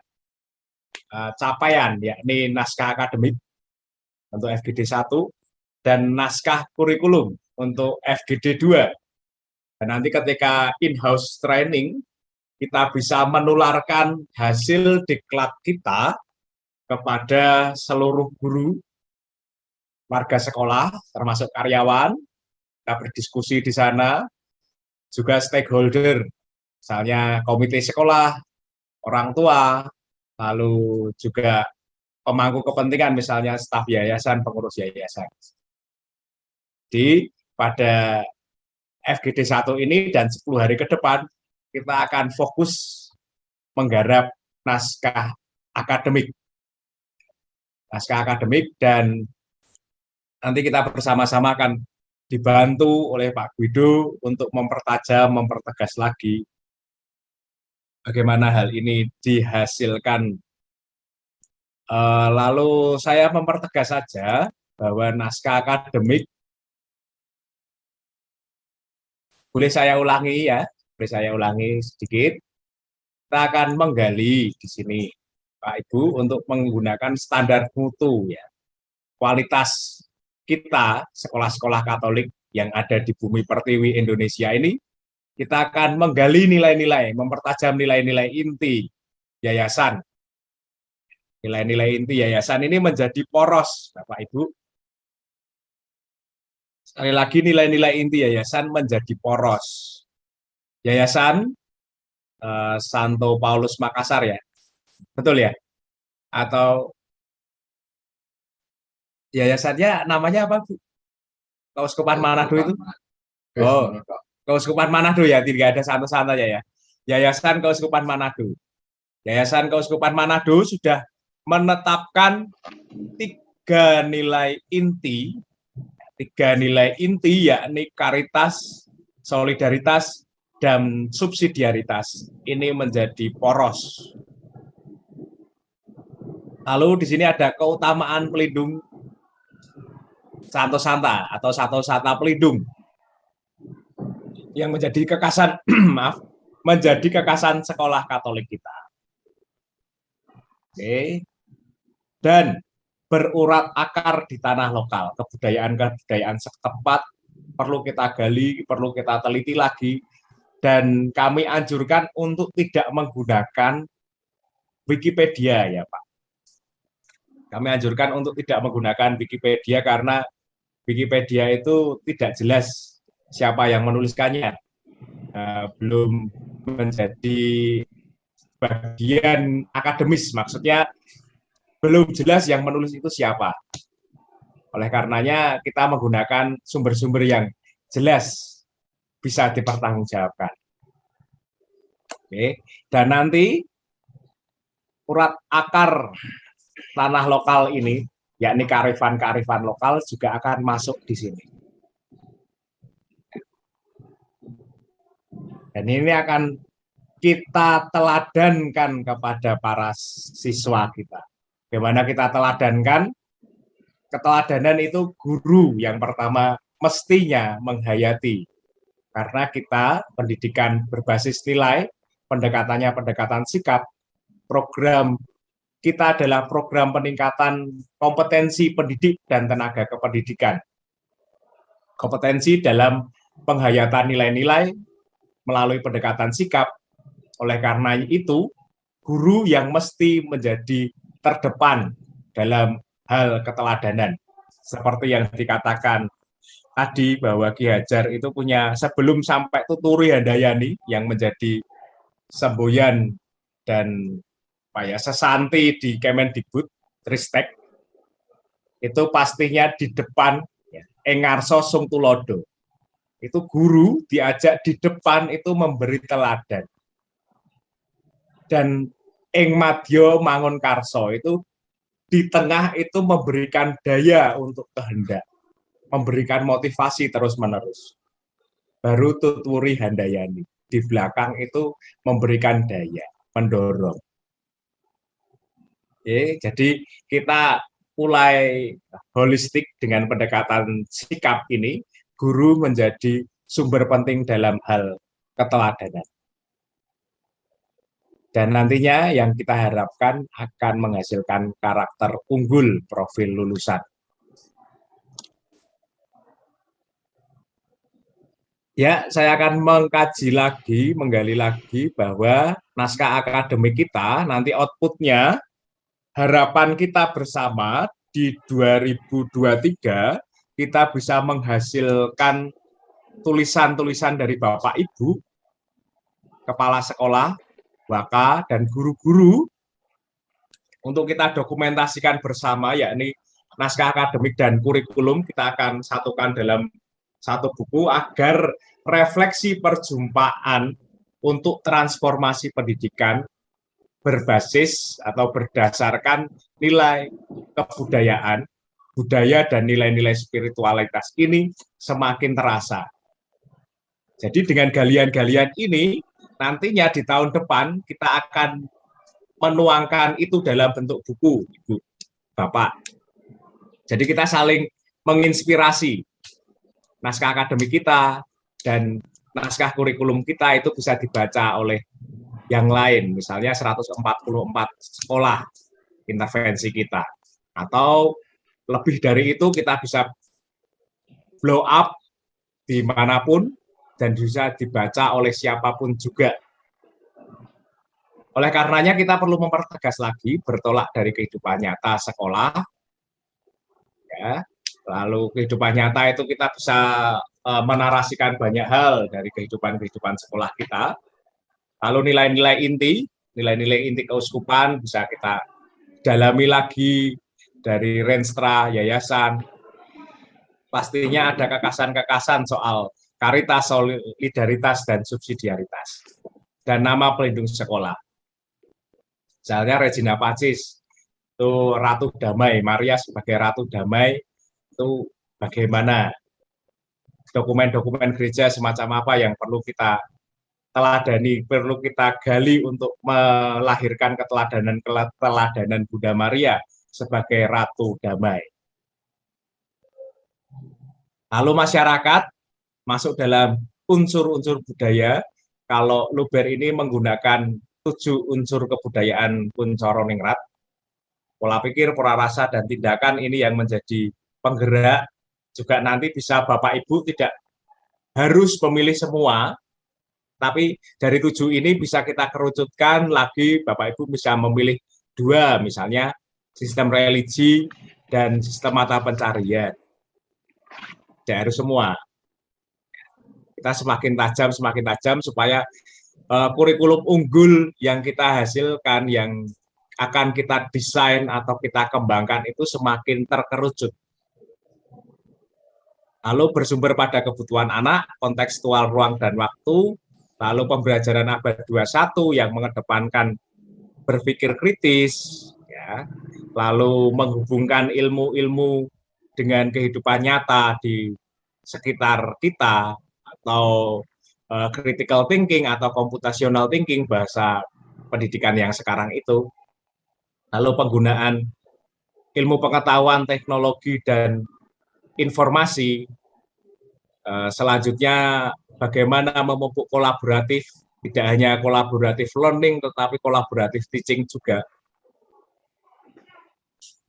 capaian, yakni naskah akademik untuk FGD 1 dan naskah kurikulum untuk FGD 2. Dan nanti ketika in-house training, kita bisa menularkan hasil diklat kita kepada seluruh guru, warga sekolah, termasuk karyawan. Kita berdiskusi di sana, juga stakeholder, misalnya komite sekolah, orang tua, lalu juga pemangku kepentingan, misalnya staf yayasan, pengurus yayasan. Jadi pada FGD 1 ini dan 10 hari ke depan, kita akan fokus menggarap naskah akademik. Naskah akademik, dan nanti kita bersama-sama akan dibantu oleh Pak Guido untuk mempertajam, mempertegas lagi bagaimana hal ini dihasilkan. Lalu saya mempertegas saja bahwa naskah akademik, boleh saya ulangi ya, boleh saya ulangi sedikit. Kita akan menggali di sini, Pak Ibu, untuk menggunakan standar mutu ya, kualitas kita sekolah-sekolah Katolik yang ada di bumi pertiwi Indonesia ini. Kita akan menggali nilai-nilai, mempertajam nilai-nilai inti yayasan. Nilai-nilai inti yayasan ini menjadi poros, Bapak Ibu. Sekali lagi, nilai-nilai inti yayasan menjadi poros. Yayasan Santo Paulus Makassar ya, betul ya? Atau yayasannya namanya apa, Bu? Keuskupan Manado itu? Oh, Keuskupan Manado ya, tidak ada santo-santo ya. Yayasan Keuskupan Manado. Yayasan Keuskupan Manado sudah menetapkan 3 nilai inti, yakni karitas, solidaritas, dan subsidiaritas. Ini menjadi poros. Lalu di sini ada keutamaan pelindung Santo Santa atau Santo Santa pelindung yang menjadi kekasan menjadi kekasan sekolah Katolik kita. Oke. Dan berurat akar di tanah lokal, kebudayaan setempat perlu kita gali, perlu kita teliti lagi, dan kami anjurkan untuk tidak menggunakan Wikipedia ya Pak. Kami anjurkan untuk tidak menggunakan Wikipedia karena Wikipedia itu tidak jelas siapa yang menuliskannya, belum menjadi bagian akademis, maksudnya belum jelas yang menulis itu siapa. Oleh karenanya kita menggunakan sumber-sumber yang jelas, bisa dipertanggungjawabkan. Oke. Dan nanti urat akar tanah lokal ini, yakni kearifan-kearifan lokal juga akan masuk di sini. Dan ini akan kita teladankan kepada para siswa kita. Bagaimana kita teladankan? Keteladanan itu guru yang pertama mestinya menghayati. Karena kita pendidikan berbasis nilai, pendekatannya pendekatan sikap, program kita adalah program peningkatan kompetensi pendidik dan tenaga kependidikan. Kompetensi dalam penghayatan nilai-nilai melalui pendekatan sikap. Oleh karena itu, guru yang mesti menjadi terdepan dalam hal keteladanan. Seperti yang dikatakan tadi bahwa Ki Hajar itu punya, sebelum sampai Tuturi Handayani yang menjadi semboyan dan sesanti di Kemendikbud, Tristek, itu pastinya di depan Engarso Sung Tulodo. Itu guru diajak di depan itu memberi teladan. Dan ing madya mangun karso, itu di tengah itu memberikan daya untuk kehendak, memberikan motivasi terus-menerus. Baru tuturi handayani. Di belakang itu memberikan daya, mendorong. Jadi kita mulai holistik dengan pendekatan sikap ini, guru menjadi sumber penting dalam hal keteladanan. Dan nantinya yang kita harapkan akan menghasilkan karakter unggul profil lulusan. Ya, saya akan mengkaji lagi, menggali lagi bahwa naskah akademik kita nanti outputnya, harapan kita bersama di 2023 kita bisa menghasilkan tulisan-tulisan dari Bapak Ibu, kepala sekolah, waka, dan guru-guru untuk kita dokumentasikan bersama, yakni naskah akademik dan kurikulum kita akan satukan dalam satu buku agar refleksi perjumpaan untuk transformasi pendidikan berbasis atau berdasarkan nilai kebudayaan, budaya dan nilai-nilai spiritualitas ini semakin terasa. Jadi dengan galian-galian ini, nantinya di tahun depan kita akan menuangkan itu dalam bentuk buku, Ibu, Bapak. Jadi kita saling menginspirasi. Naskah akademik kita dan naskah kurikulum kita itu bisa dibaca oleh yang lain, misalnya 144 sekolah intervensi kita. Atau lebih dari itu kita bisa blow up dimanapun dan bisa dibaca oleh siapapun juga. Oleh karenanya kita perlu mempertegas lagi, bertolak dari kehidupan nyata sekolah, ya. Lalu kehidupan nyata itu kita bisa menarasikan banyak hal dari kehidupan sekolah kita. Lalu nilai-nilai inti keuskupan bisa kita dalami lagi dari Renstra, yayasan. Pastinya ada kekasan-kekasan soal karitas, solidaritas, dan subsidiaritas. Dan nama pelindung sekolah. Misalnya Regina Pacis, itu Ratu Damai, Maria sebagai Ratu Damai, itu bagaimana dokumen-dokumen gereja semacam apa yang perlu kita teladani, perlu kita gali untuk melahirkan keteladanan Bunda Maria sebagai Ratu Damai. Lalu masyarakat masuk dalam unsur-unsur budaya. Kalau Luber ini menggunakan 7 unsur kebudayaan Kuncoro Ningrat, pola pikir, pola rasa, dan tindakan ini yang menjadi penggerak. Juga nanti bisa Bapak Ibu tidak harus memilih semua, tapi dari 7 ini bisa kita kerucutkan lagi, Bapak Ibu bisa memilih 2, misalnya sistem religi dan sistem mata pencarian. Tidak harus semua. Kita semakin tajam supaya kurikulum unggul yang kita hasilkan, yang akan kita desain atau kita kembangkan itu semakin terkerucut. Lalu bersumber pada kebutuhan anak, kontekstual ruang dan waktu, lalu pembelajaran abad 21 yang mengedepankan berpikir kritis, ya, lalu menghubungkan ilmu-ilmu dengan kehidupan nyata di sekitar kita, atau critical thinking atau computational thinking, bahasa pendidikan yang sekarang itu, lalu penggunaan ilmu pengetahuan, teknologi, dan informasi. Selanjutnya bagaimana memupuk kolaboratif, tidak hanya kolaboratif learning tetapi kolaboratif teaching juga.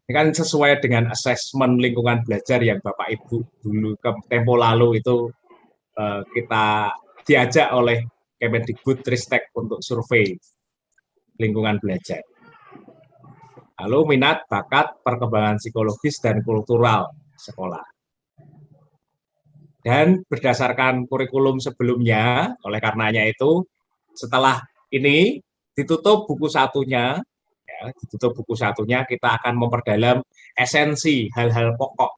Ini kan sesuai dengan asesmen lingkungan belajar yang Bapak Ibu dulu ke tempo lalu itu kita diajak oleh Kemendikbud-Ristek untuk survei lingkungan belajar. Lalu minat, bakat, perkembangan psikologis dan kultural sekolah. Dan berdasarkan kurikulum sebelumnya, oleh karenanya itu, setelah ini ditutup buku satunya, kita akan memperdalam esensi hal-hal pokok.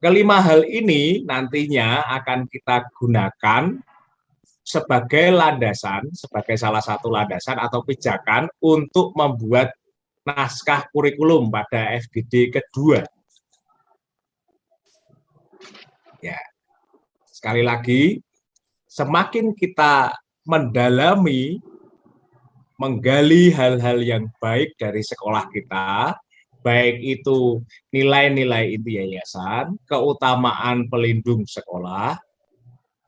Kelima hal ini nantinya akan kita gunakan sebagai landasan, sebagai salah satu landasan atau pijakan untuk membuat naskah kurikulum pada FGD kedua. Ya, sekali lagi, semakin kita mendalami, menggali hal-hal yang baik dari sekolah kita, baik itu nilai-nilai inti yayasan, keutamaan pelindung sekolah,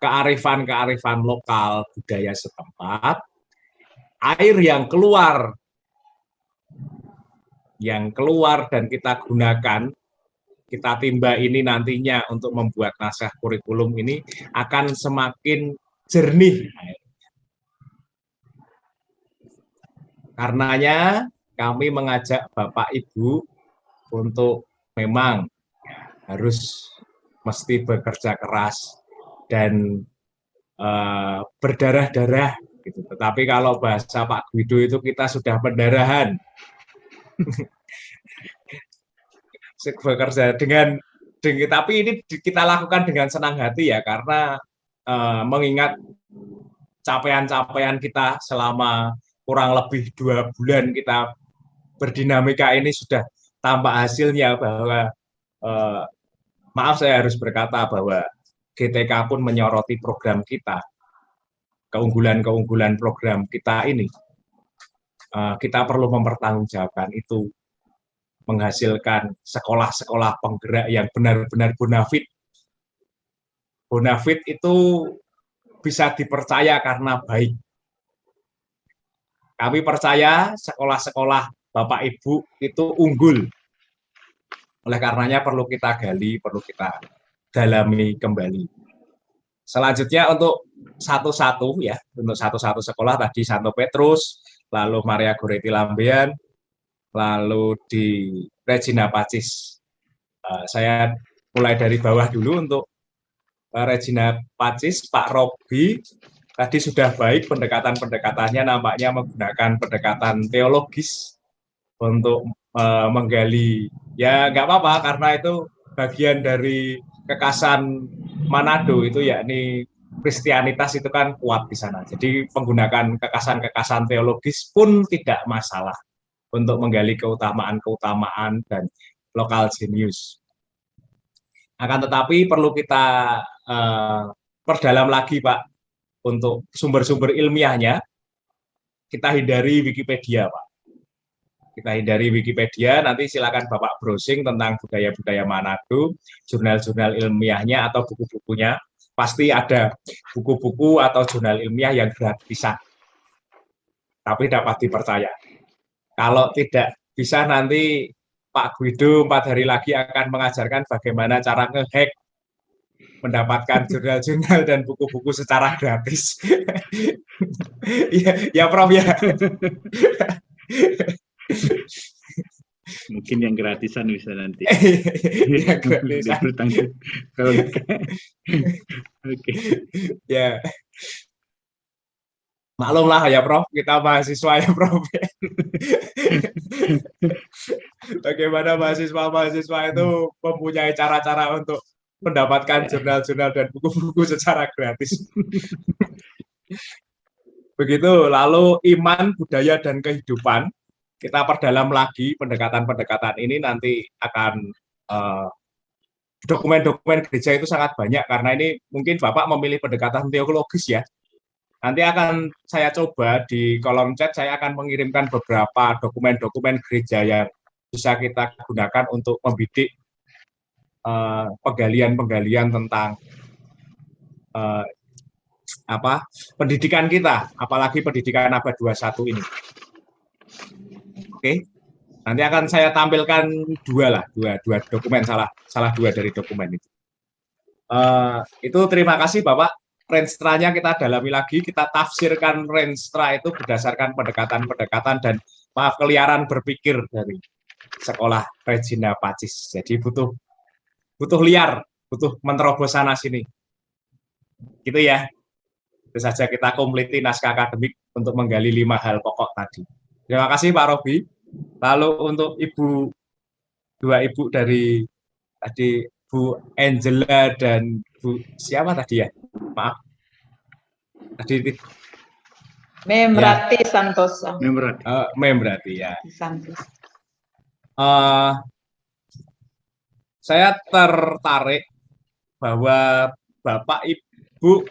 kearifan-kearifan lokal budaya setempat, air yang keluar dan kita gunakan, kita timba ini nantinya untuk membuat naskah kurikulum ini akan semakin jernih. Karenanya kami mengajak Bapak Ibu untuk memang harus mesti bekerja keras dan berdarah-darah gitu. Tetapi kalau bahasa Pak Guido itu kita sudah pendarahan. Bekerja dengan tapi ini kita lakukan dengan senang hati ya, karena mengingat capaian-capaian kita selama kurang lebih 2 bulan kita berdinamika ini sudah tampak hasilnya bahwa maaf saya harus berkata bahwa GTK pun menyoroti program kita, keunggulan-keunggulan program kita ini. Kita perlu mempertanggungjawabkan itu, menghasilkan sekolah-sekolah penggerak yang benar-benar bonafit. Bonafit itu bisa dipercaya karena baik. Kami percaya sekolah-sekolah Bapak Ibu itu unggul. Oleh karenanya perlu kita gali, perlu kita dalami kembali. Selanjutnya untuk satu-satu ya, untuk satu-satu sekolah tadi Santo Petrus, lalu Maria Goretti Lambean, lalu di Regina Pacis. Saya mulai dari bawah dulu untuk Regina Pacis, Pak Robi, tadi sudah baik pendekatan-pendekatannya, nampaknya menggunakan pendekatan teologis untuk menggali, ya nggak apa-apa karena itu bagian dari kekasan Manado itu, yakni Kristianitas itu kan kuat di sana. Jadi menggunakan kekasan-kekasan teologis pun tidak masalah untuk menggali keutamaan-keutamaan dan lokal genius. Akan tetapi perlu kita perdalam lagi, Pak, untuk sumber-sumber ilmiahnya. Kita hindari Wikipedia, Pak. Kita hindari Wikipedia, nanti silakan Bapak browsing tentang budaya-budaya Manado, jurnal-jurnal ilmiahnya atau buku-bukunya. Pasti ada buku-buku atau jurnal ilmiah yang gratisan, tapi dapat dipercaya. Kalau tidak bisa, nanti Pak Guido 4 hari lagi akan mengajarkan bagaimana cara nge-hack mendapatkan jurnal-jurnal dan buku-buku secara gratis. Ya, Prof ya. Mungkin yang gratisan bisa nanti. Ya, gratisan. Oke. Ya. Maklumlah ya Prof, kita mahasiswa ya Prof. Bagaimana mahasiswa-mahasiswa itu mempunyai cara-cara untuk mendapatkan jurnal-jurnal dan buku-buku secara gratis. Begitu, lalu iman, budaya, dan kehidupan. Kita perdalam lagi pendekatan-pendekatan ini, nanti akan dokumen-dokumen gereja itu sangat banyak, karena ini mungkin Bapak memilih pendekatan teologis ya. Nanti akan saya coba di kolom chat, saya akan mengirimkan beberapa dokumen-dokumen gereja yang bisa kita gunakan untuk membidik penggalian-penggalian tentang pendidikan kita, apalagi pendidikan abad 21 ini. Oke, nanti akan saya tampilkan dua dokumen, salah dua dari dokumen itu. Itu terima kasih Bapak. Renstra-nya kita dalami lagi, kita tafsirkan Renstra itu berdasarkan pendekatan-pendekatan dan keliaran berpikir dari sekolah Regina Pacis. Jadi butuh liar, butuh menerobos sana sini. Gitu ya. Itu saja kita kompleti naskah akademik untuk menggali 5 hal pokok tadi. Terima kasih Pak Robi. Lalu untuk dua ibu dari tadi Bu Angela dan Bu siapa tadi ya? Maaf. Tadi Membrati Santosa. Memberati. mem berarti ya. Santosa. Eh, saya tertarik bahwa Bapak, Ibu,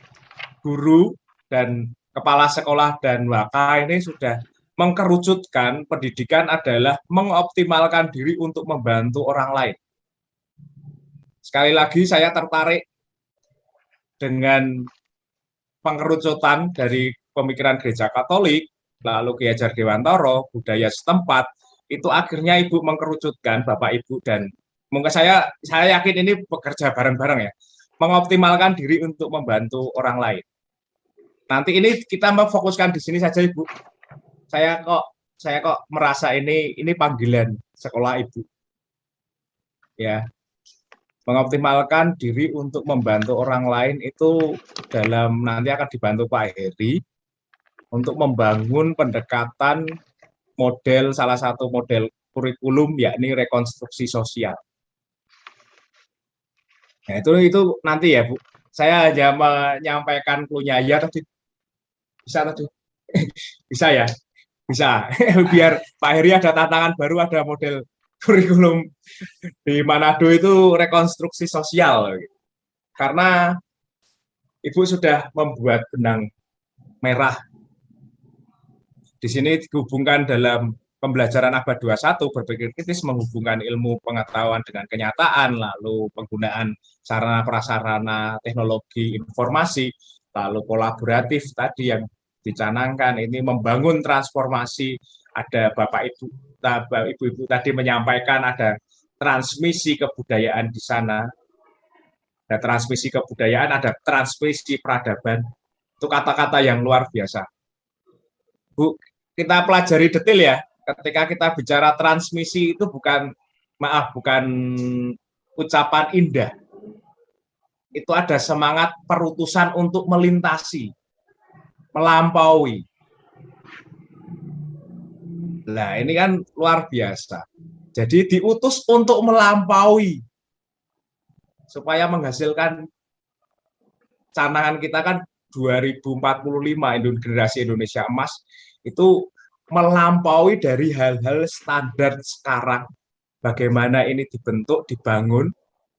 guru, dan kepala sekolah dan waka ini sudah mengkerucutkan pendidikan adalah mengoptimalkan diri untuk membantu orang lain. Sekali lagi saya tertarik dengan pengkerucutan dari pemikiran gereja Katolik, lalu Ki Hajar Dewantara, budaya setempat, itu akhirnya Ibu mengkerucutkan, Bapak, Ibu, dan mungkin saya yakin ini bekerja bareng-bareng ya, mengoptimalkan diri untuk membantu orang lain. Nanti ini kita memfokuskan di sini saja, Ibu. Saya kok merasa ini panggilan sekolah Ibu. Ya. Mengoptimalkan diri untuk membantu orang lain itu nanti akan dibantu Pak Heri untuk membangun pendekatan salah satu model kurikulum yakni rekonstruksi sosial. Nah, itu nanti ya, Bu. Saya hanya menyampaikan clue-nya ya tadi. Bisa tadi. Bisa ya? Bisa. Biar Pak Heri ada tantangan baru, ada model kurikulum di Manado itu rekonstruksi sosial. Karena Ibu sudah membuat benang merah. Di sini dihubungkan dalam pembelajaran abad 21, berpikir kritis, menghubungkan ilmu pengetahuan dengan kenyataan, lalu penggunaan sarana prasarana teknologi informasi, lalu kolaboratif tadi yang dicanangkan, ini membangun transformasi, ada Ibu-Ibu tadi menyampaikan ada transmisi kebudayaan di sana, ada transmisi kebudayaan, ada transmisi peradaban, itu kata-kata yang luar biasa. Bu, kita pelajari detail ya, ketika kita bicara transmisi itu bukan ucapan indah. Itu ada semangat perutusan untuk melintasi, melampaui. Nah, ini kan luar biasa. Jadi diutus untuk melampaui. Supaya menghasilkan canangan kita kan 2045 generasi Indonesia emas itu melampaui dari hal-hal standar sekarang. Bagaimana ini dibentuk, dibangun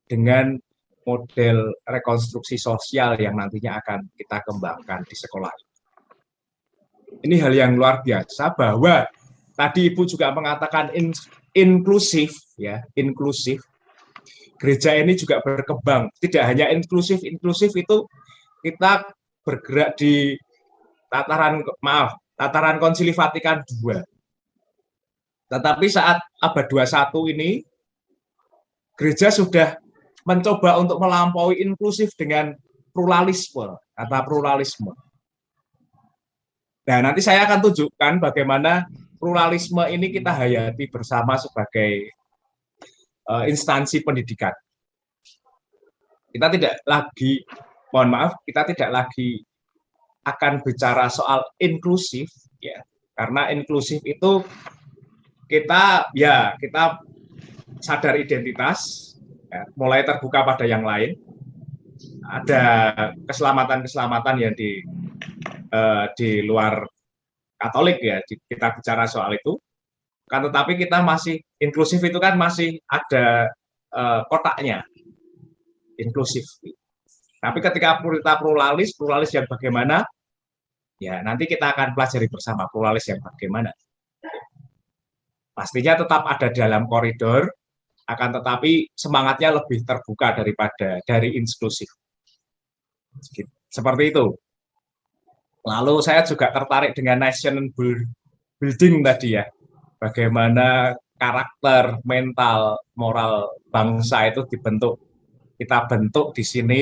dengan model rekonstruksi sosial yang nantinya akan kita kembangkan di sekolah. Ini hal yang luar biasa bahwa tadi Ibu juga mengatakan inklusif, ya, inklusif. Gereja ini juga berkembang. Tidak hanya inklusif itu kita bergerak di tataran Konsili Vatikan II. Tetapi saat abad 21 ini, gereja sudah mencoba untuk melampaui inklusif dengan pluralisme, kata pluralisme. Nah, nanti saya akan tunjukkan bagaimana pluralisme ini kita hayati bersama sebagai instansi pendidikan. Kita tidak lagi, kita tidak lagi akan bicara soal inklusif, ya, karena inklusif itu kita sadar identitas, ya, mulai terbuka pada yang lain, ada keselamatan yang di luar Katolik ya, kita bicara soal itu. Kan tetapi kita masih inklusif itu kan masih ada kotaknya inklusif. Tapi ketika kita pluralis yang bagaimana? Ya nanti kita akan pelajari bersama pluralis yang bagaimana. Pastinya tetap ada dalam koridor, akan tetapi semangatnya lebih terbuka dari inklusif. Seperti itu. Lalu saya juga tertarik dengan national building tadi ya. Bagaimana karakter, mental, moral bangsa itu dibentuk. Kita bentuk di sini.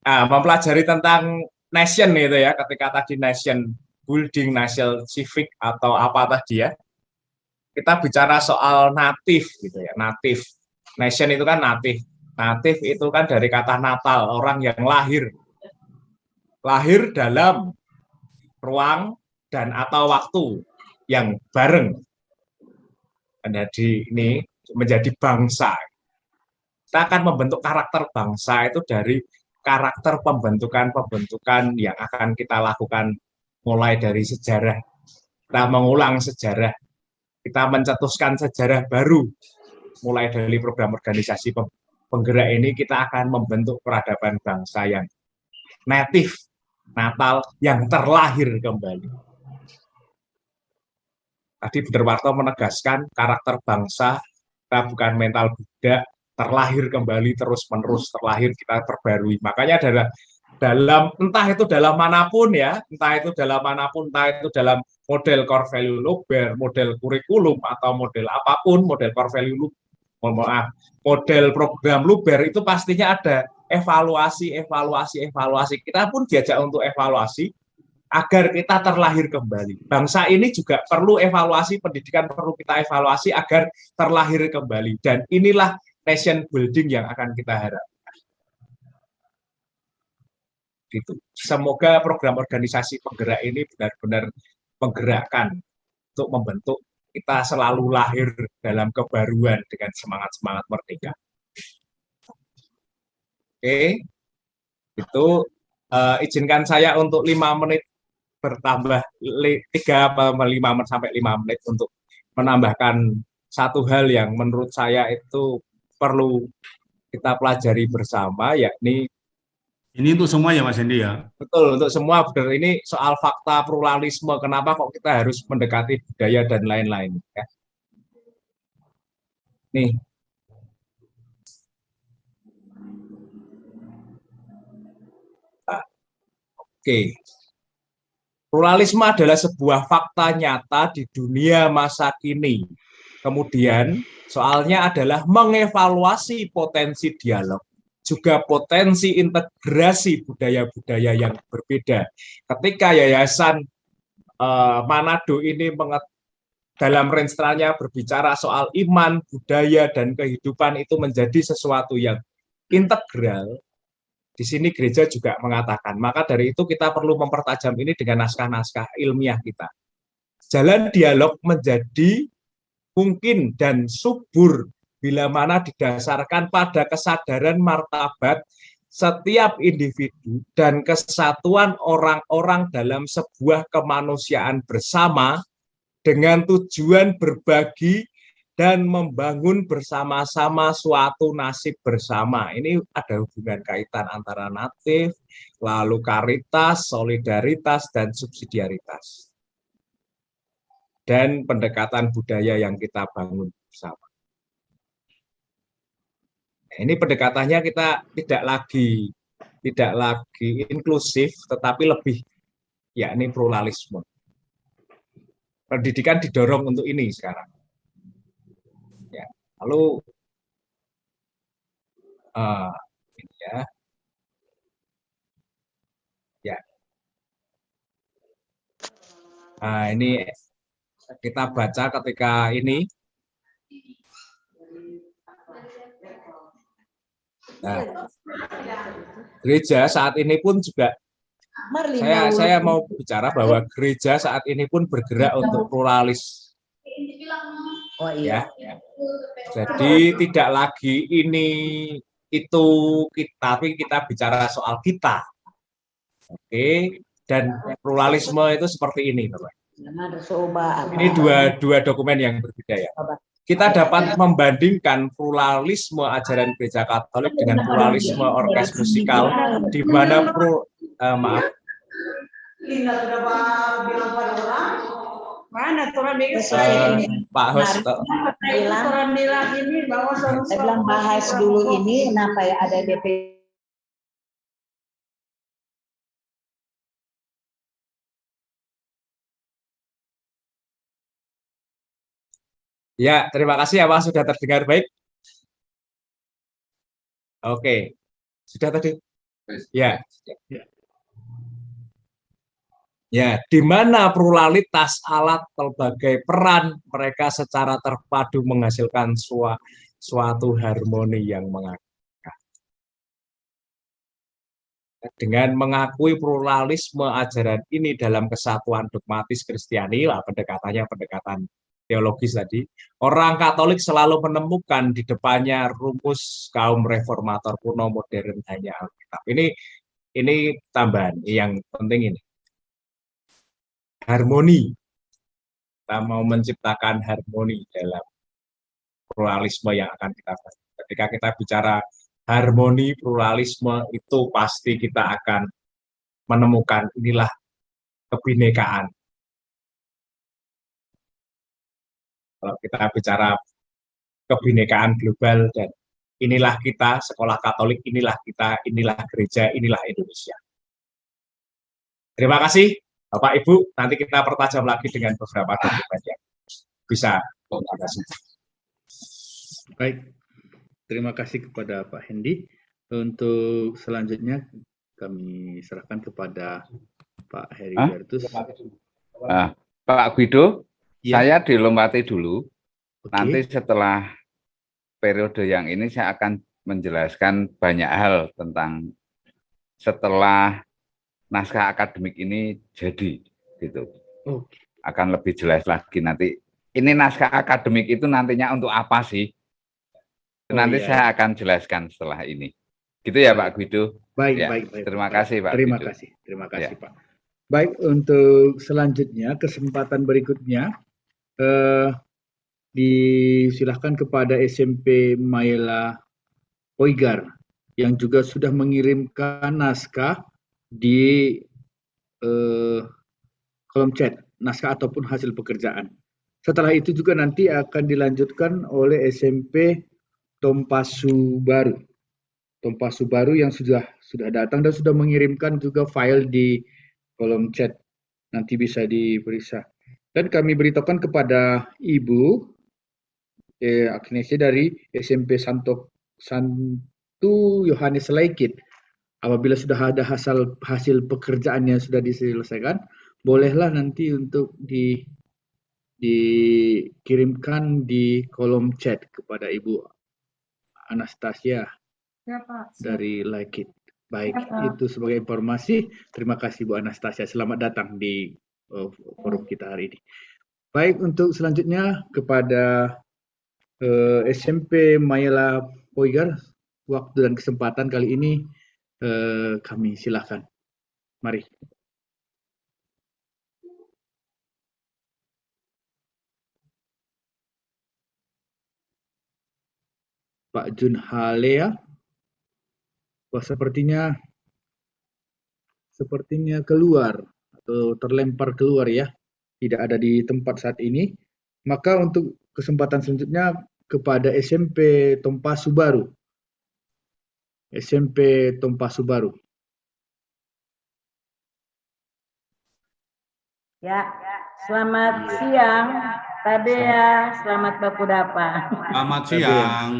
Mempelajari tentang nation itu ya, ketika tadi nation building, national civic atau apa tadi ya. Kita bicara soal natif gitu ya, natif. Nation itu kan natif. Natif itu kan dari kata natal, orang yang lahir. Lahir dalam ruang dan atau waktu yang bareng. Jadi ini menjadi bangsa. Kita akan membentuk karakter bangsa itu dari karakter pembentukan yang akan kita lakukan mulai dari sejarah. Kita mengulang sejarah, kita mencetuskan sejarah baru. Mulai dari program organisasi penggerak ini kita akan membentuk peradaban bangsa yang natif, natal, yang terlahir kembali. Tadi Budarwarto menegaskan karakter bangsa kita bukan mental budak, terlahir kembali terus-menerus, terlahir kita perbarui. Makanya dalam entah itu dalam manapun ya, entah itu dalam manapun, entah itu dalam model core value Luber, model kurikulum atau model apapun, model core value model program Luber itu pastinya ada evaluasi. Kita pun diajak untuk evaluasi agar kita terlahir kembali. Bangsa ini juga perlu evaluasi, pendidikan perlu kita evaluasi agar terlahir kembali. Dan inilah nation building yang akan kita harapkan. Gitu. Semoga program organisasi penggerak ini benar-benar menggerakkan untuk membentuk kita selalu lahir dalam kebaruan dengan semangat-semangat merdeka. Oke, itu izinkan saya untuk 5 menit bertambah 3-5 menit sampai 5 menit untuk menambahkan satu hal yang menurut saya itu perlu kita pelajari bersama, yakni ini untuk semua ya Mas Hendy ya? Betul, untuk semua. Benar, ini soal fakta pluralisme, kenapa kok kita harus mendekati budaya dan lain-lain. Ya. Nih. Oke. Pluralisme adalah sebuah fakta nyata di dunia masa kini. Kemudian, soalnya adalah mengevaluasi potensi dialog, juga potensi integrasi budaya-budaya yang berbeda. Ketika Yayasan Manado ini dalam renstranya berbicara soal iman, budaya, dan kehidupan itu menjadi sesuatu yang integral, di sini gereja juga mengatakan, maka dari itu kita perlu mempertajam ini dengan naskah-naskah ilmiah kita. Jalan dialog menjadi mungkin dan subur bila mana didasarkan pada kesadaran martabat setiap individu dan kesatuan orang-orang dalam sebuah kemanusiaan bersama dengan tujuan berbagi dan membangun bersama-sama suatu nasib bersama. Ini ada hubungan kaitan antara natif, lalu karitas, solidaritas, dan subsidiaritas. Dan pendekatan budaya yang kita bangun bersama. Nah, ini pendekatannya kita tidak lagi inklusif, tetapi lebih yakni pluralisme. Pendidikan didorong untuk ini sekarang. Ya, lalu ini ya. Ya. Nah, ini kita baca ketika ini. Nah, gereja saat ini pun juga saya mau bicara bahwa gereja saat ini pun bergerak untuk pluralis. Oh iya. Ya. Jadi tidak lagi ini itu kita, tapi kita bicara soal kita. Oke, dan pluralisme itu seperti ini, Bapak. Ini dua dokumen yang berbeda ya. Kita dapat membandingkan pluralisme ajaran gereja Katolik dengan pluralisme orkes musikal, di mana Mana Turan Pak Hosto. Saya bilang bahas dulu ini, kenapa ya ada DP. Ya, terima kasih ya Pak, sudah terdengar baik. Oke, sudah tadi. Ya. Ya, di mana pluralitas alat pelbagai peran mereka secara terpadu menghasilkan suatu harmoni yang mengagumkan. Dengan mengakui pluralisme ajaran ini dalam kesatuan dogmatis Kristiani, lah pendekatannya pendekatan teologis tadi, orang Katolik selalu menemukan di depannya rumus kaum reformator kuno modern hanya Alkitab. Ini tambahan yang penting ini. Harmoni. Kita mau menciptakan harmoni dalam pluralisme yang akan kita bahas. Ketika kita bicara harmoni, pluralisme, itu pasti kita akan menemukan inilah kebinekaan. Kalau kita bicara kebinekaan global dan inilah kita, sekolah Katolik, inilah kita, inilah gereja, inilah Indonesia. Terima kasih, Bapak Ibu. Nanti kita pertajam lagi dengan beberapa dokumen yang bisa. Baik, terima kasih kepada Pak Hendy. Untuk selanjutnya kami serahkan kepada Pak Heri Bertus. Pak Guido, Ya. saya dilompati dulu. Oke. Nanti setelah periode yang ini saya akan menjelaskan banyak hal tentang setelah naskah akademik ini jadi, gitu. Oke. Akan lebih jelas lagi nanti. Ini naskah akademik itu nantinya untuk apa sih? Nanti iya, saya akan jelaskan setelah ini. Gitu ya Pak Guido. Baik, Ya, baik. terima kasih, Pak Terima Guido. kasih, terima kasih Ya. Pak. Baik, untuk selanjutnya kesempatan berikutnya disilahkan kepada SMP Maela Poigar yang juga sudah mengirimkan naskah di kolom chat, naskah ataupun hasil pekerjaan. Setelah itu juga nanti akan dilanjutkan oleh SMP Tompasu Baru. Tompasu Baru yang sudah datang dan sudah mengirimkan juga file di kolom chat. Nanti bisa diperiksa. Dan kami beritahukan kepada Ibu Agnesia dari SMP Santo Yohanes Laikit. Apabila sudah ada hasil pekerjaannya sudah diselesaikan, bolehlah nanti untuk dikirimkan di kolom chat kepada Ibu Anastasia dari Laikit. Baik, itu sebagai informasi. Terima kasih Bu Anastasia. Selamat datang di forum kita hari ini. Baik, untuk selanjutnya kepada SMP Maela Poigar, waktu dan kesempatan kali ini kami silakan. Mari. Pak Jun Halea. Wah, sepertinya keluar atau terlempar keluar ya. Tidak ada di tempat saat ini. Maka untuk kesempatan selanjutnya kepada SMP Tompasu Baru. SMP Tompasu Baru. Ya, selamat siang, Tabea, selamat Bakudapa. Selamat siang.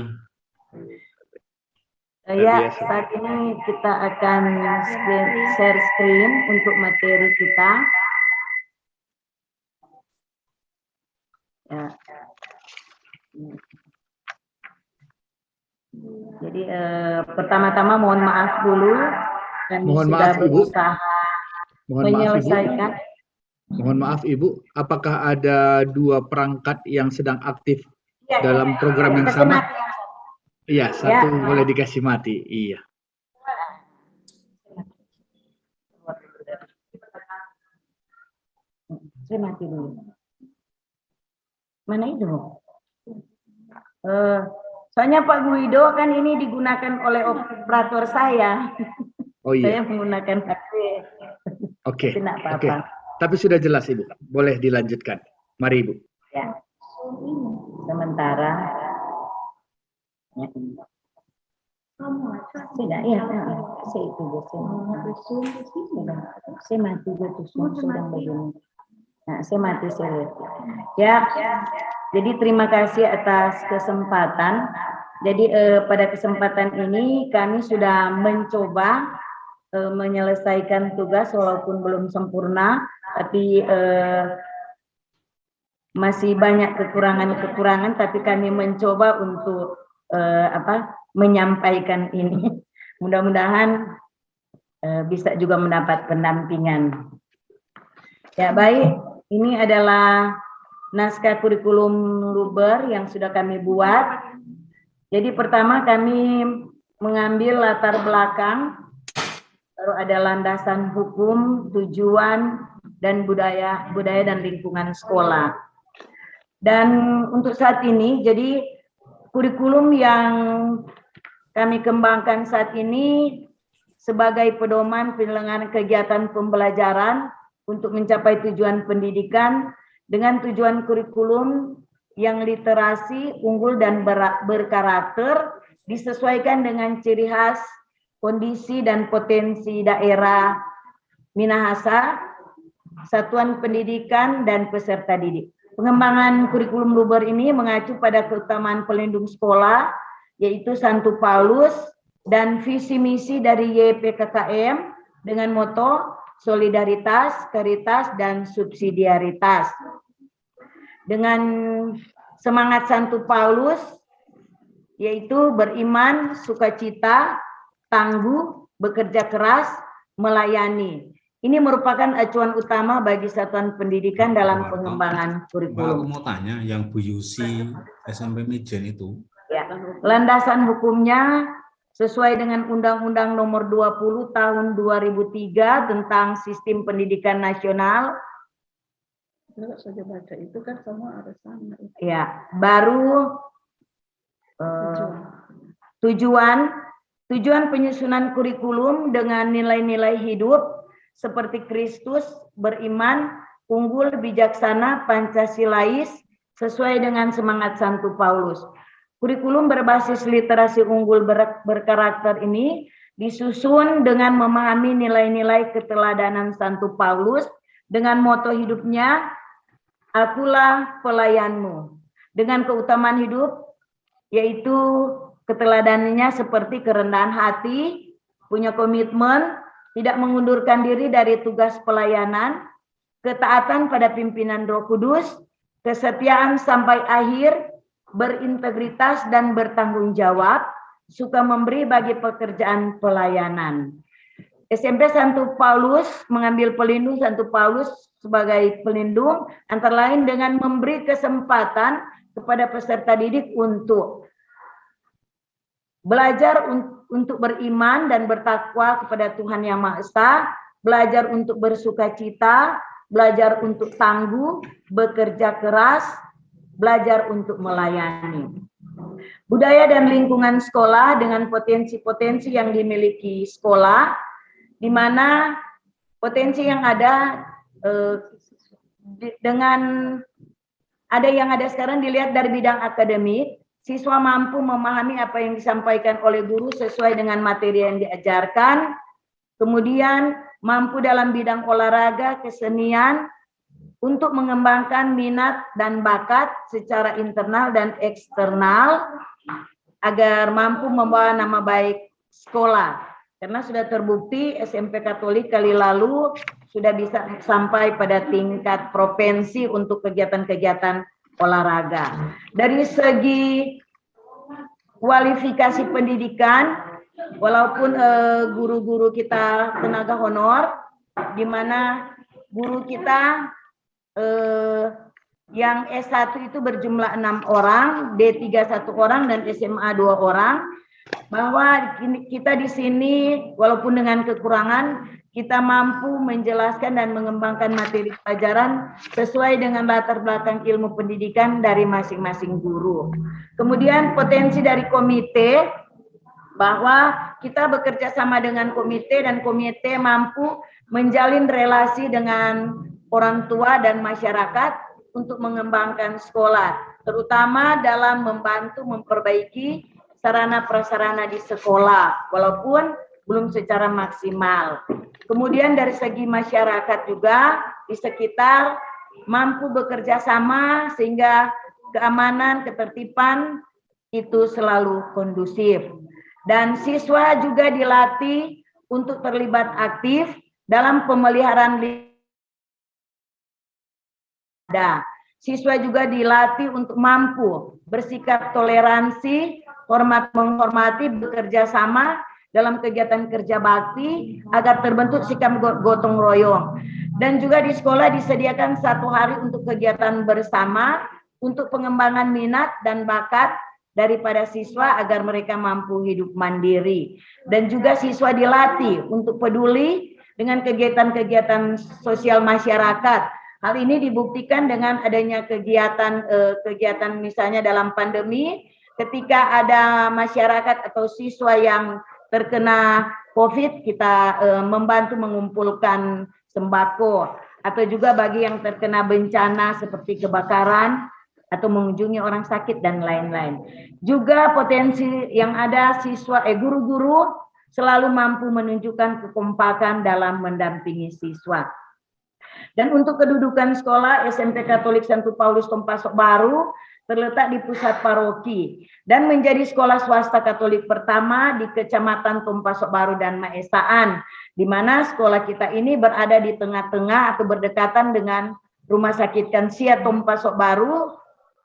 Ya, saat ini kita akan share screen untuk materi kita. Ya. Jadi pertama-tama mohon maaf dulu, kami sudah berusaha menyelesaikan. Mohon maaf Ibu, apakah ada dua perangkat yang sedang aktif dalam program yang sama? Iya, satu boleh dikasih mati. Iya. Saya mati dulu. Mana itu? Soalnya Pak Guido kan ini digunakan oleh operator saya. Oh iya. Saya menggunakan HP. Oke. Oke. Tapi sudah jelas Ibu. Boleh dilanjutkan. Mari Ibu. Ya. Sementara. Tidak, ya. Saya itu saya mati jatuh sedang begini. Nah, saya mati saya. Ya. Jadi terima kasih atas kesempatan. Jadi pada kesempatan ini kami sudah mencoba menyelesaikan tugas walaupun belum sempurna, tapi masih banyak kekurangan-kekurangan, tapi kami mencoba untuk menyampaikan ini. Mudah-mudahan bisa juga mendapat pendampingan. Ya baik, ini adalah naskah kurikulum Luber yang sudah kami buat. Jadi pertama kami mengambil latar belakang, lalu ada landasan hukum, tujuan, dan budaya dan lingkungan sekolah. Dan untuk saat ini, jadi kurikulum yang kami kembangkan saat ini sebagai pedoman penyelenggaraan kegiatan pembelajaran untuk mencapai tujuan pendidikan dengan tujuan kurikulum yang literasi, unggul, dan berkarakter disesuaikan dengan ciri khas, kondisi, dan potensi daerah Minahasa, satuan pendidikan, dan peserta didik. Pengembangan kurikulum Luber ini mengacu pada keutamaan pelindung sekolah, yaitu Santo Paulus, dan visi misi dari YPKKM dengan moto solidaritas, karitas, dan subsidiaritas. Dengan semangat Santo Paulus, yaitu beriman, sukacita, tangguh, bekerja keras, melayani. Ini merupakan acuan utama bagi satuan pendidikan dalam pengembangan kurikulum. Aku mau tanya, yang Bu Yusi SMP Mijen itu. Ya, landasan hukumnya sesuai dengan Undang-Undang Nomor 20 Tahun 2003 tentang Sistem Pendidikan Nasional. Kalau saja baca itu kan semua harus sama. Ya, baru tujuan penyusunan kurikulum dengan nilai-nilai hidup seperti Kristus, beriman, unggul, bijaksana, Pancasilais, sesuai dengan semangat Santo Paulus. Kurikulum berbasis literasi unggul berkarakter ini disusun dengan memahami nilai-nilai keteladanan Santo Paulus dengan moto hidupnya, akulah pelayanmu. Dengan keutamaan hidup, yaitu keteladanannya seperti kerendahan hati, punya komitmen, tidak mengundurkan diri dari tugas pelayanan, ketaatan pada pimpinan Roh Kudus, kesetiaan sampai akhir, berintegritas dan bertanggung jawab, suka memberi bagi pekerjaan pelayanan. SMP Santo Paulus mengambil pelindung Santo Paulus sebagai pelindung, antara lain dengan memberi kesempatan kepada peserta didik untuk belajar untuk beriman dan bertakwa kepada Tuhan Yang Maha Esa, belajar untuk bersukacita, belajar untuk tangguh, bekerja keras, belajar untuk melayani. Budaya dan lingkungan sekolah dengan potensi-potensi yang dimiliki sekolah, di mana potensi yang ada dengan ada yang ada sekarang dilihat dari bidang akademik, siswa mampu memahami apa yang disampaikan oleh guru sesuai dengan materi yang diajarkan, kemudian mampu dalam bidang olahraga, kesenian, untuk mengembangkan minat dan bakat secara internal dan eksternal, agar mampu membawa nama baik sekolah. Karena sudah terbukti SMP Katolik kali lalu sudah bisa sampai pada tingkat provinsi untuk kegiatan-kegiatan olahraga. Dari segi kualifikasi pendidikan, walaupun guru-guru kita tenaga honor, di mana guru kita yang S1 itu berjumlah 6 orang, D3 1 orang, dan SMA 2 orang, bahwa kita di sini walaupun dengan kekurangan, kita mampu menjelaskan dan mengembangkan materi pelajaran sesuai dengan latar belakang ilmu pendidikan dari masing-masing guru. Kemudian potensi dari komite, bahwa kita bekerja sama dengan komite dan komite mampu menjalin relasi dengan orang tua dan masyarakat untuk mengembangkan sekolah, terutama dalam membantu memperbaiki sarana prasarana di sekolah, walaupun belum secara maksimal. Kemudian dari segi masyarakat juga di sekitar mampu bekerja sama sehingga keamanan, ketertiban itu selalu kondusif. Dan siswa juga dilatih untuk terlibat aktif dalam pemeliharaan lidah. Siswa juga dilatih untuk mampu bersikap toleransi, hormat menghormati, bekerja sama dalam kegiatan kerja bakti agar terbentuk sikap gotong royong. Dan juga di sekolah disediakan 1 hari untuk kegiatan bersama untuk pengembangan minat dan bakat daripada siswa agar mereka mampu hidup mandiri. Dan juga siswa dilatih untuk peduli dengan kegiatan-kegiatan sosial masyarakat. Hal ini dibuktikan dengan adanya kegiatan misalnya dalam pandemi, ketika ada masyarakat atau siswa yang terkena COVID, kita membantu mengumpulkan sembako, atau juga bagi yang terkena bencana seperti kebakaran atau mengunjungi orang sakit dan lain-lain. Juga potensi yang ada guru-guru selalu mampu menunjukkan kekompakan dalam mendampingi siswa. Dan untuk kedudukan sekolah SMP Katolik Santo Paulus Tompasok Baru terletak di pusat paroki dan menjadi sekolah swasta Katolik pertama di Kecamatan Tompasok Baru dan Maesaan, di mana sekolah kita ini berada di tengah-tengah atau berdekatan dengan Rumah Sakit Kansia Tompasok Baru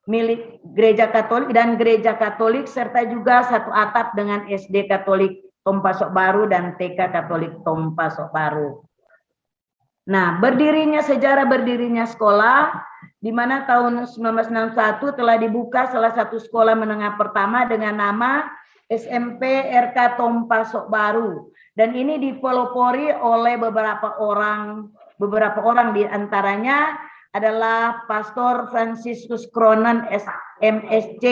milik Gereja Katolik dan Gereja Katolik, serta juga satu atap dengan SD Katolik Tompasok Baru dan TK Katolik Tompasok Baru. Nah, sejarah berdirinya sekolah, di mana tahun 1961 telah dibuka salah satu sekolah menengah pertama dengan nama SMP RK Tompasok Baru, dan ini dipelopori oleh beberapa orang di antaranya adalah Pastor Franciscus Cronan MSc,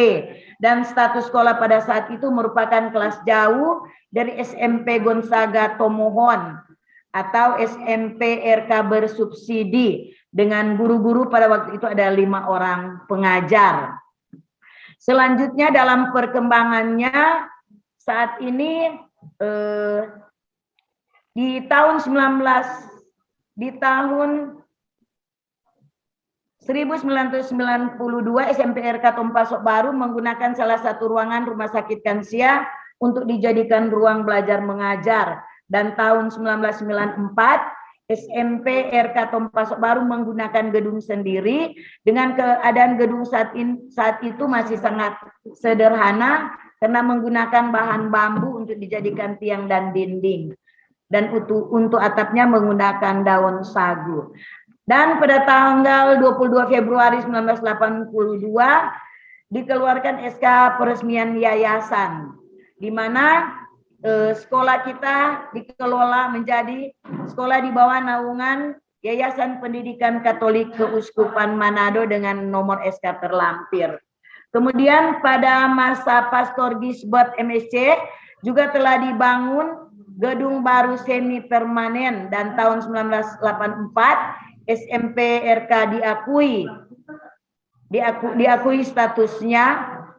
dan status sekolah pada saat itu merupakan kelas jauh dari SMP Gonzaga Tomohon atau SMP RK bersubsidi, dengan guru-guru pada waktu itu ada 5 orang pengajar. Selanjutnya dalam perkembangannya saat ini di tahun 1992 SMP RK Tompasok Baru menggunakan salah satu ruangan Rumah Sakit Kansia untuk dijadikan ruang belajar mengajar. Dan tahun 1994 SMP RK Tompasok Baru menggunakan gedung sendiri, dengan keadaan gedung saat itu masih sangat sederhana karena menggunakan bahan bambu untuk dijadikan tiang dan dinding, dan untuk atapnya menggunakan daun sagu. Dan pada tanggal 22 Februari 1982 dikeluarkan SK peresmian yayasan, di mana sekolah kita dikelola menjadi sekolah di bawah naungan Yayasan Pendidikan Katolik Keuskupan Manado dengan nomor SK terlampir. Kemudian pada masa Pastor Gisbert MSc juga telah dibangun gedung baru semi permanen, dan tahun 1984 SMP RK diakui statusnya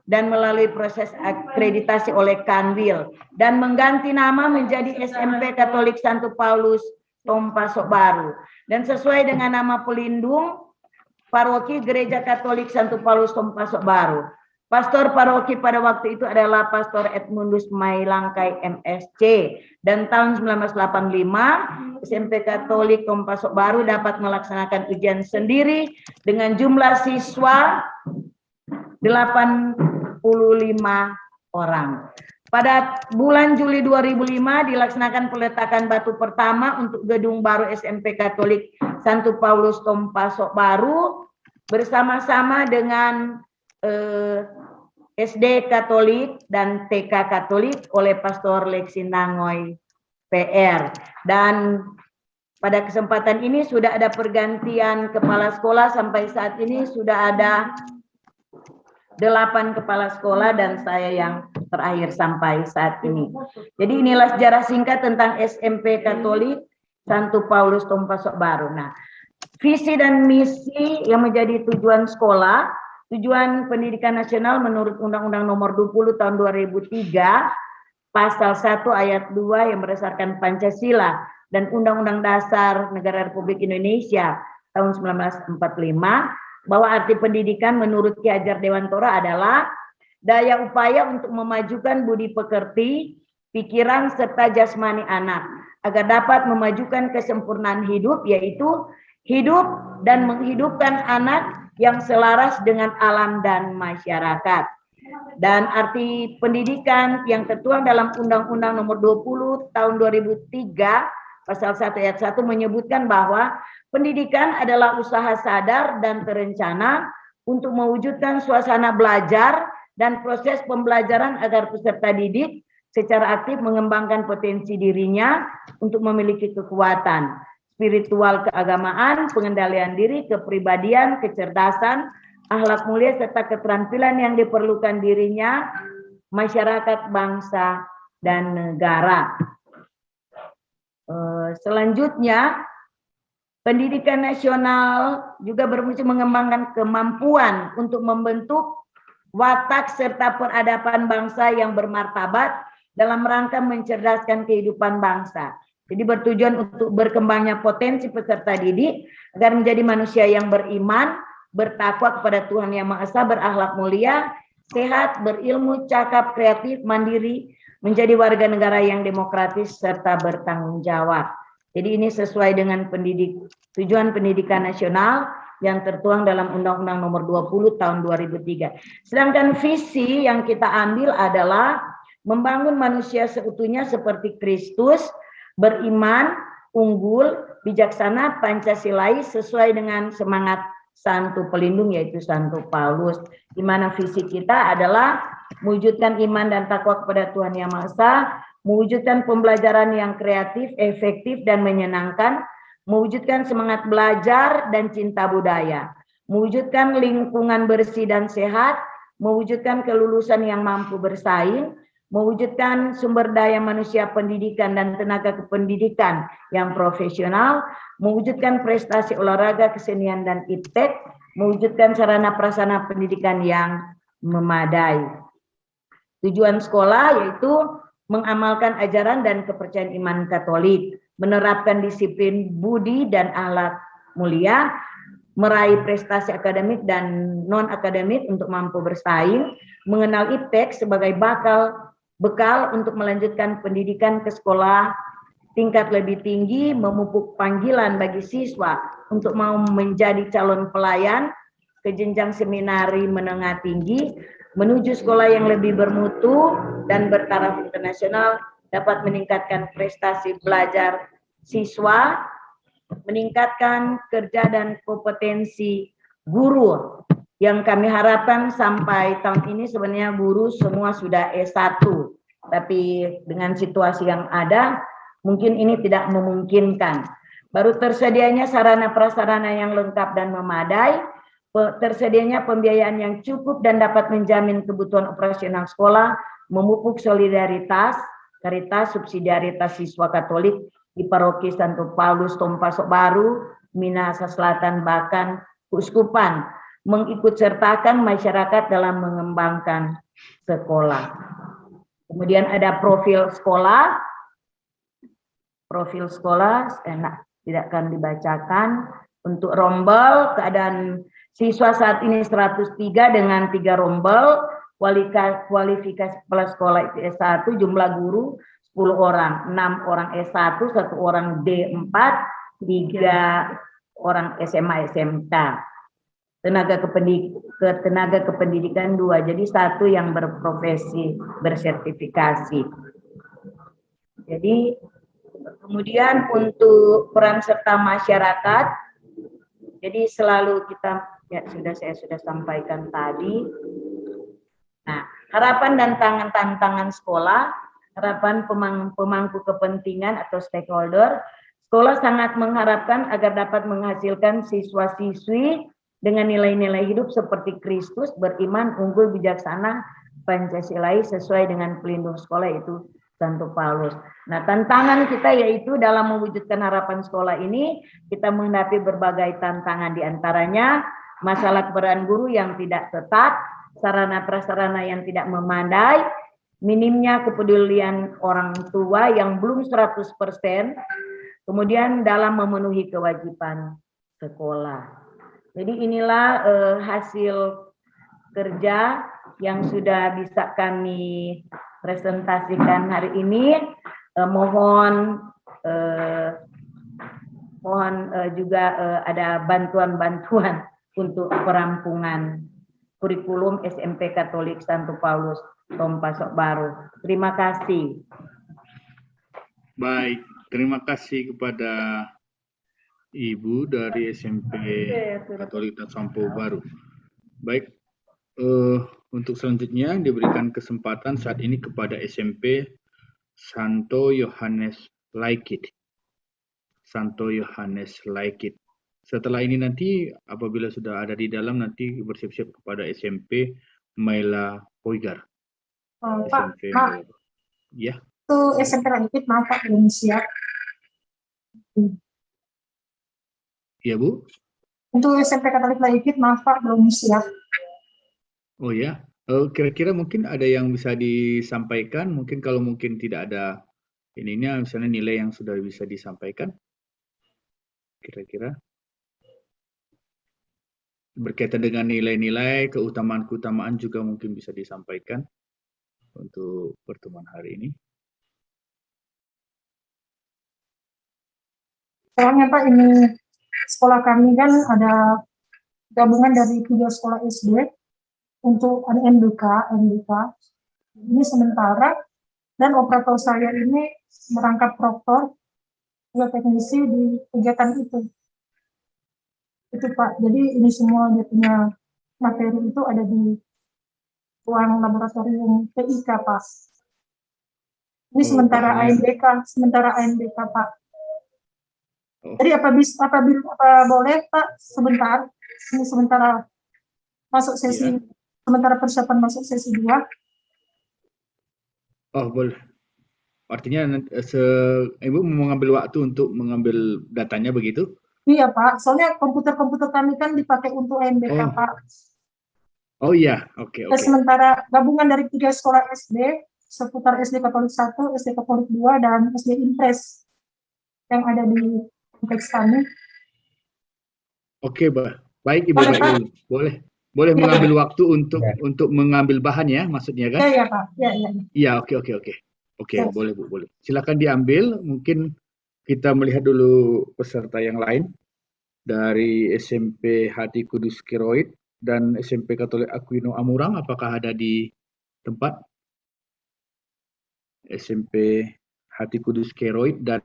dan melalui proses akreditasi oleh Kanwil dan mengganti nama menjadi SMP Katolik Santo Paulus Tompasok Baru, dan sesuai dengan nama pelindung paroki Gereja Katolik Santo Paulus Tompasok Baru. Pastor paroki pada waktu itu adalah Pastor Edmundus Mailangkai MSc, dan tahun 1985 SMP Katolik Tompasok Baru dapat melaksanakan ujian sendiri dengan jumlah siswa 85 orang. Pada bulan Juli 2005 dilaksanakan peletakan batu pertama untuk gedung baru SMP Katolik Santo Paulus Tompasok Baru bersama-sama dengan SD Katolik dan TK Katolik oleh Pastor Lexi Nangoy PR. Dan pada kesempatan ini sudah ada pergantian kepala sekolah, sampai saat ini sudah ada 8 kepala sekolah dan saya yang terakhir sampai saat ini. Jadi inilah sejarah singkat tentang SMP Katolik Santo Paulus Tompasok Baru. Nah, visi dan misi yang menjadi tujuan sekolah, tujuan pendidikan nasional menurut Undang-Undang Nomor 20 Tahun 2003, Pasal 1 Ayat 2 yang berdasarkan Pancasila dan Undang-Undang Dasar Negara Republik Indonesia tahun 1945, bahwa arti pendidikan menurut Ki Hajar Dewantara adalah daya upaya untuk memajukan budi pekerti, pikiran, serta jasmani anak, agar dapat memajukan kesempurnaan hidup, yaitu hidup dan menghidupkan anak yang selaras dengan alam dan masyarakat. Dan arti pendidikan yang tertuang dalam Undang-Undang Nomor 20 Tahun 2003 Pasal 1 ayat 1 menyebutkan bahwa pendidikan adalah usaha sadar dan terencana untuk mewujudkan suasana belajar dan proses pembelajaran agar peserta didik secara aktif mengembangkan potensi dirinya untuk memiliki kekuatan spiritual, keagamaan, pengendalian diri, kepribadian, kecerdasan, akhlak mulia, serta keterampilan yang diperlukan dirinya, masyarakat, bangsa, dan negara. Selanjutnya, pendidikan nasional juga berfungsi mengembangkan kemampuan untuk membentuk watak serta peradaban bangsa yang bermartabat dalam rangka mencerdaskan kehidupan bangsa. Jadi bertujuan untuk berkembangnya potensi peserta didik agar menjadi manusia yang beriman, bertakwa kepada Tuhan Yang Maha Esa, berakhlak mulia, sehat, berilmu, cakap, kreatif, mandiri, menjadi warga negara yang demokratis serta bertanggung jawab. Jadi ini sesuai dengan tujuan pendidikan nasional yang tertuang dalam Undang-Undang Nomor 20 Tahun 2003. Sedangkan visi yang kita ambil adalah membangun manusia seutuhnya seperti Kristus, beriman, unggul, bijaksana, Pancasilais sesuai dengan semangat Santo Pelindung yaitu Santo Paulus, di mana visi kita adalah mewujudkan iman dan takwa kepada Tuhan Yang Maha Esa, mewujudkan pembelajaran yang kreatif, efektif, dan menyenangkan, mewujudkan semangat belajar dan cinta budaya, mewujudkan lingkungan bersih dan sehat, mewujudkan kelulusan yang mampu bersaing, mewujudkan sumber daya manusia pendidikan dan tenaga kependidikan yang profesional, mewujudkan prestasi olahraga, kesenian, dan iptek, mewujudkan sarana prasarana pendidikan yang memadai. Tujuan sekolah yaitu mengamalkan ajaran dan kepercayaan iman Katolik, menerapkan disiplin budi dan akhlak mulia, meraih prestasi akademik dan non-akademik untuk mampu bersaing, mengenal iptek sebagai bekal untuk melanjutkan pendidikan ke sekolah tingkat lebih tinggi, memupuk panggilan bagi siswa untuk mau menjadi calon pelayan ke jenjang seminari menengah tinggi, menuju sekolah yang lebih bermutu dan bertaraf internasional, dapat meningkatkan prestasi belajar siswa, meningkatkan kerja dan kompetensi guru. Yang kami harapkan sampai tahun ini sebenarnya guru semua sudah S1, tapi dengan situasi yang ada mungkin ini tidak memungkinkan. Baru tersedianya sarana prasarana yang lengkap dan memadai, tersedianya pembiayaan yang cukup dan dapat menjamin kebutuhan operasional sekolah, memupuk solidaritas, karitas, subsidiaritas siswa Katolik di Paroki Santo Paulus Tompasok Baru, Minahasa Selatan, bahkan Keuskupan, mengikut sertakan masyarakat dalam mengembangkan sekolah. Kemudian ada profil sekolah. Profil sekolah tidak akan dibacakan. Untuk rombel, keadaan siswa saat ini 103 dengan 3 rombel, kualifikasi kepala sekolah itu S1, jumlah guru 10 orang, 6 orang S1, 1 orang D4, 3 orang SMA SMK. Tenaga kependidikan 2, jadi 1 yang berprofesi, bersertifikasi. Jadi kemudian untuk peran serta masyarakat, jadi selalu kita saya sudah sampaikan tadi. Nah, harapan dan tantangan sekolah, harapan pemangku kepentingan atau stakeholder, sekolah sangat mengharapkan agar dapat menghasilkan siswa-siswi dengan nilai-nilai hidup seperti Kristus, beriman, unggul, bijaksana, Pancasilais sesuai dengan pelindung sekolah yaitu Santo Paulus. Nah, tantangan kita yaitu dalam mewujudkan harapan sekolah ini, kita menghadapi berbagai tantangan, diantaranya masalah keberadaan guru yang tidak tetap, sarana prasarana yang tidak memadai, minimnya kepedulian orang tua yang belum 100%, kemudian dalam memenuhi kewajiban sekolah. Jadi inilah hasil kerja yang sudah bisa kami presentasikan hari ini. Mohon juga ada bantuan-bantuan untuk perampungan kurikulum SMP Katolik Santo Paulus Tompasok Baru. Terima kasih. Baik, terima kasih kepada Ibu dari SMP Katolik dan Sampo Baru. Baik, untuk selanjutnya diberikan kesempatan saat ini kepada SMP Santo Yohanes Laikit. Santo Yohanes Laikit. Setelah ini nanti apabila sudah ada di dalam nanti bersiap-siap kepada SMP Maila Poigar. Pak, SMP Pak, ya. itu SMP Langit, maaf Pak, belum siap. Iya Bu. Untuk SMP Katolik Langit, maaf Pak, belum siap. Oh ya. Kira-kira mungkin ada yang bisa disampaikan, mungkin kalau mungkin tidak ada ininya misalnya nilai yang sudah bisa disampaikan. Kira-kira berkaitan dengan nilai-nilai, keutamaan-keutamaan juga mungkin bisa disampaikan untuk pertemuan hari ini. Soalnya Pak, ini sekolah kami kan ada gabungan dari 3 sekolah SD untuk NBK. Ini sementara, dan operator saya ini merangkap proktor, juga teknisi di kegiatan itu. Itu Pak, jadi ini semua dia punya materi itu ada di ruang laboratorium TIK Pak. Ini sementara ANBK Pak. Jadi apa boleh Pak sebentar, ini sementara masuk sesi, sementara persiapan masuk sesi 2. Oh boleh. Artinya Ibu mau mengambil waktu untuk mengambil datanya begitu? Iya Pak, soalnya komputer kami kan dipakai untuk ANBK Pak. Oh iya, oke. Sementara gabungan dari 3 sekolah SD, seputar SD Katolik 1, SD Katolik 2, dan SD Impres yang ada di kompleks kami. Oke, baik Ibu. Boleh mengambil waktu untuk mengambil bahan ya, maksudnya kan? Iya Pak. Iya, oke. Oke, boleh Bu, boleh. Silakan diambil. Mungkin kita melihat dulu peserta yang lain dari SMP Hati Kudus Keroid dan SMP Katolik Aquino Amurang. Apakah ada di tempat? SMP Hati Kudus Keroid dan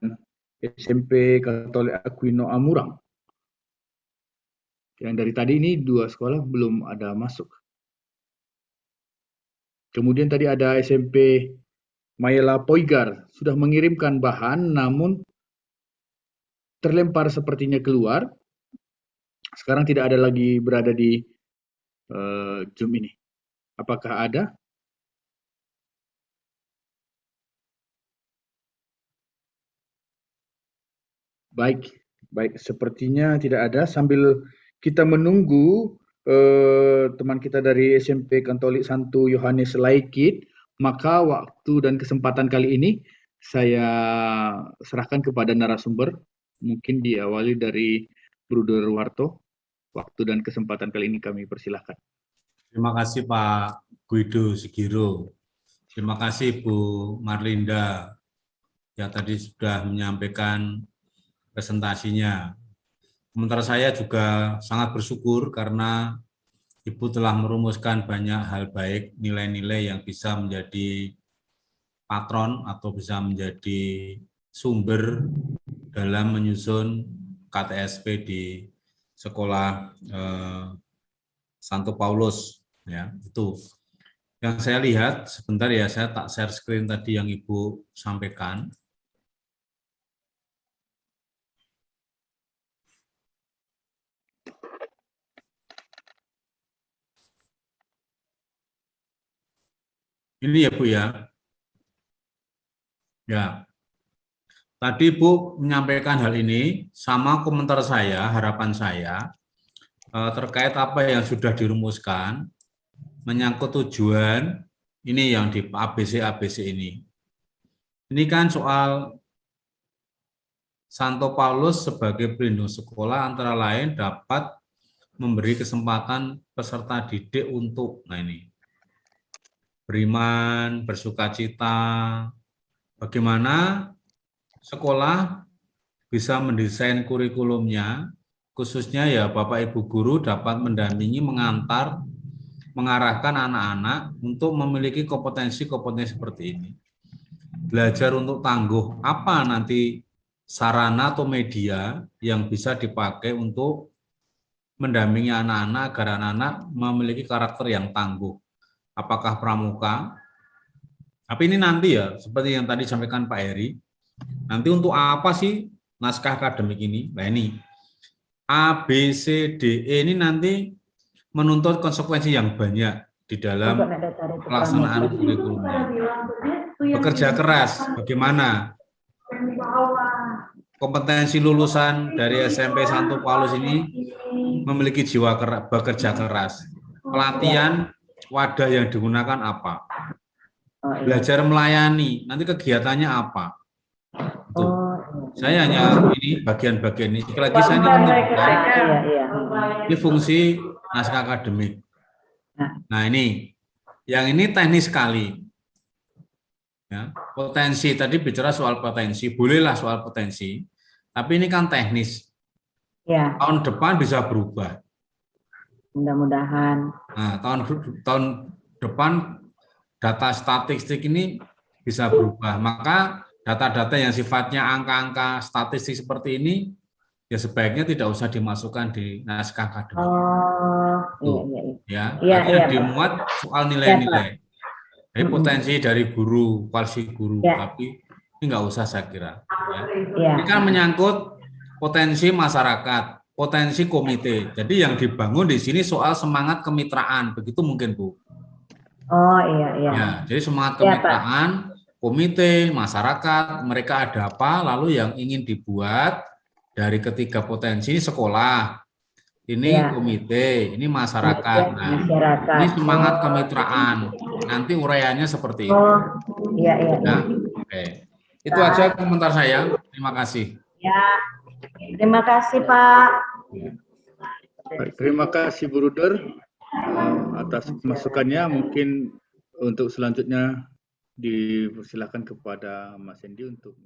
SMP Katolik Aquino Amurang. Yang dari tadi ini 2 sekolah belum ada masuk. Kemudian tadi ada SMP Maila Poigar sudah mengirimkan bahan namun terlempar sepertinya keluar. Sekarang tidak ada lagi berada di Zoom ini. Apakah ada? Baik. Sepertinya tidak ada. Sambil kita menunggu teman kita dari SMP Katolik Santo Yohanes Laikit, maka waktu dan kesempatan kali ini saya serahkan kepada narasumber. Mungkin diawali dari Bruder Warto. Waktu dan kesempatan kali ini kami persilahkan. Terima kasih Pak Guido Sigiro. Terima kasih Bu Marlinda yang tadi sudah menyampaikan presentasinya. Sementara saya juga sangat bersyukur karena Ibu telah merumuskan banyak hal baik, nilai-nilai yang bisa menjadi patron atau bisa menjadi sumber dalam menyusun KTSP di sekolah Santo Paulus. Ya, itu yang saya lihat. Sebentar ya, saya tak share screen tadi yang Ibu sampaikan. Ini ya Bu ya. Ya. Tadi Bu menyampaikan hal ini sama komentar saya, harapan saya terkait apa yang sudah dirumuskan menyangkut tujuan ini yang di ABC ini. Ini kan soal Santo Paulus sebagai pelindung sekolah antara lain dapat memberi kesempatan peserta didik untuk beriman, bersukacita, bagaimana sekolah bisa mendesain kurikulumnya, khususnya ya Bapak Ibu guru dapat mendampingi, mengantar mengarahkan anak-anak untuk memiliki kompetensi-kompetensi seperti ini. Belajar untuk tangguh, apa nanti sarana atau media yang bisa dipakai untuk mendampingi anak-anak agar anak-anak memiliki karakter yang tangguh. Apakah pramuka? Tapi ini nanti ya, seperti yang tadi disampaikan Pak Heri, nanti untuk apa sih naskah akademik ini? Nah ini, A, B, C, D, E ini nanti menuntut konsekuensi yang banyak di dalam pelaksanaan kurikulumnya. Bekerja keras, bagaimana? Kompetensi lulusan dari SMP Santo Paulus ini memiliki jiwa bekerja keras. Pelatihan, wadah yang digunakan apa? Belajar melayani, nanti kegiatannya apa? Tuh. Saya hanya ini bagian-bagian ini. Sekali lagi saya ini fungsi naskah akademik. Nah ini, yang ini teknis sekali. Ya, potensi, tadi bicara soal potensi, bolehlah soal potensi, tapi ini kan teknis. Ya. Tahun depan bisa berubah. Mudah-mudahan. Nah, tahun depan data statistik ini bisa berubah. Maka data-data yang sifatnya angka-angka statistik seperti ini, ya sebaiknya tidak usah dimasukkan di naskah akademik. Artinya dimuat soal nilai-nilai. Jadi potensi dari guru, kualifikasi guru, tapi ini nggak usah saya kira. Ini kan menyangkut potensi masyarakat, potensi komite. Jadi yang dibangun di sini soal semangat kemitraan, begitu mungkin Bu. Oh iya. Ya, jadi semangat kemitraan, komite, masyarakat, mereka ada apa, lalu yang ingin dibuat dari ketiga potensi sekolah, ini komite, ini masyarakat. Nah, ini semangat kemitraan. Nanti uraiannya seperti itu. Oh iya. Nah, oke. Itu aja komentar saya. Terima kasih. Ya, terima kasih Pak. Terima kasih Bu Ruder atas masukannya. Mungkin untuk selanjutnya dipersilakan kepada Mas Hendi untuk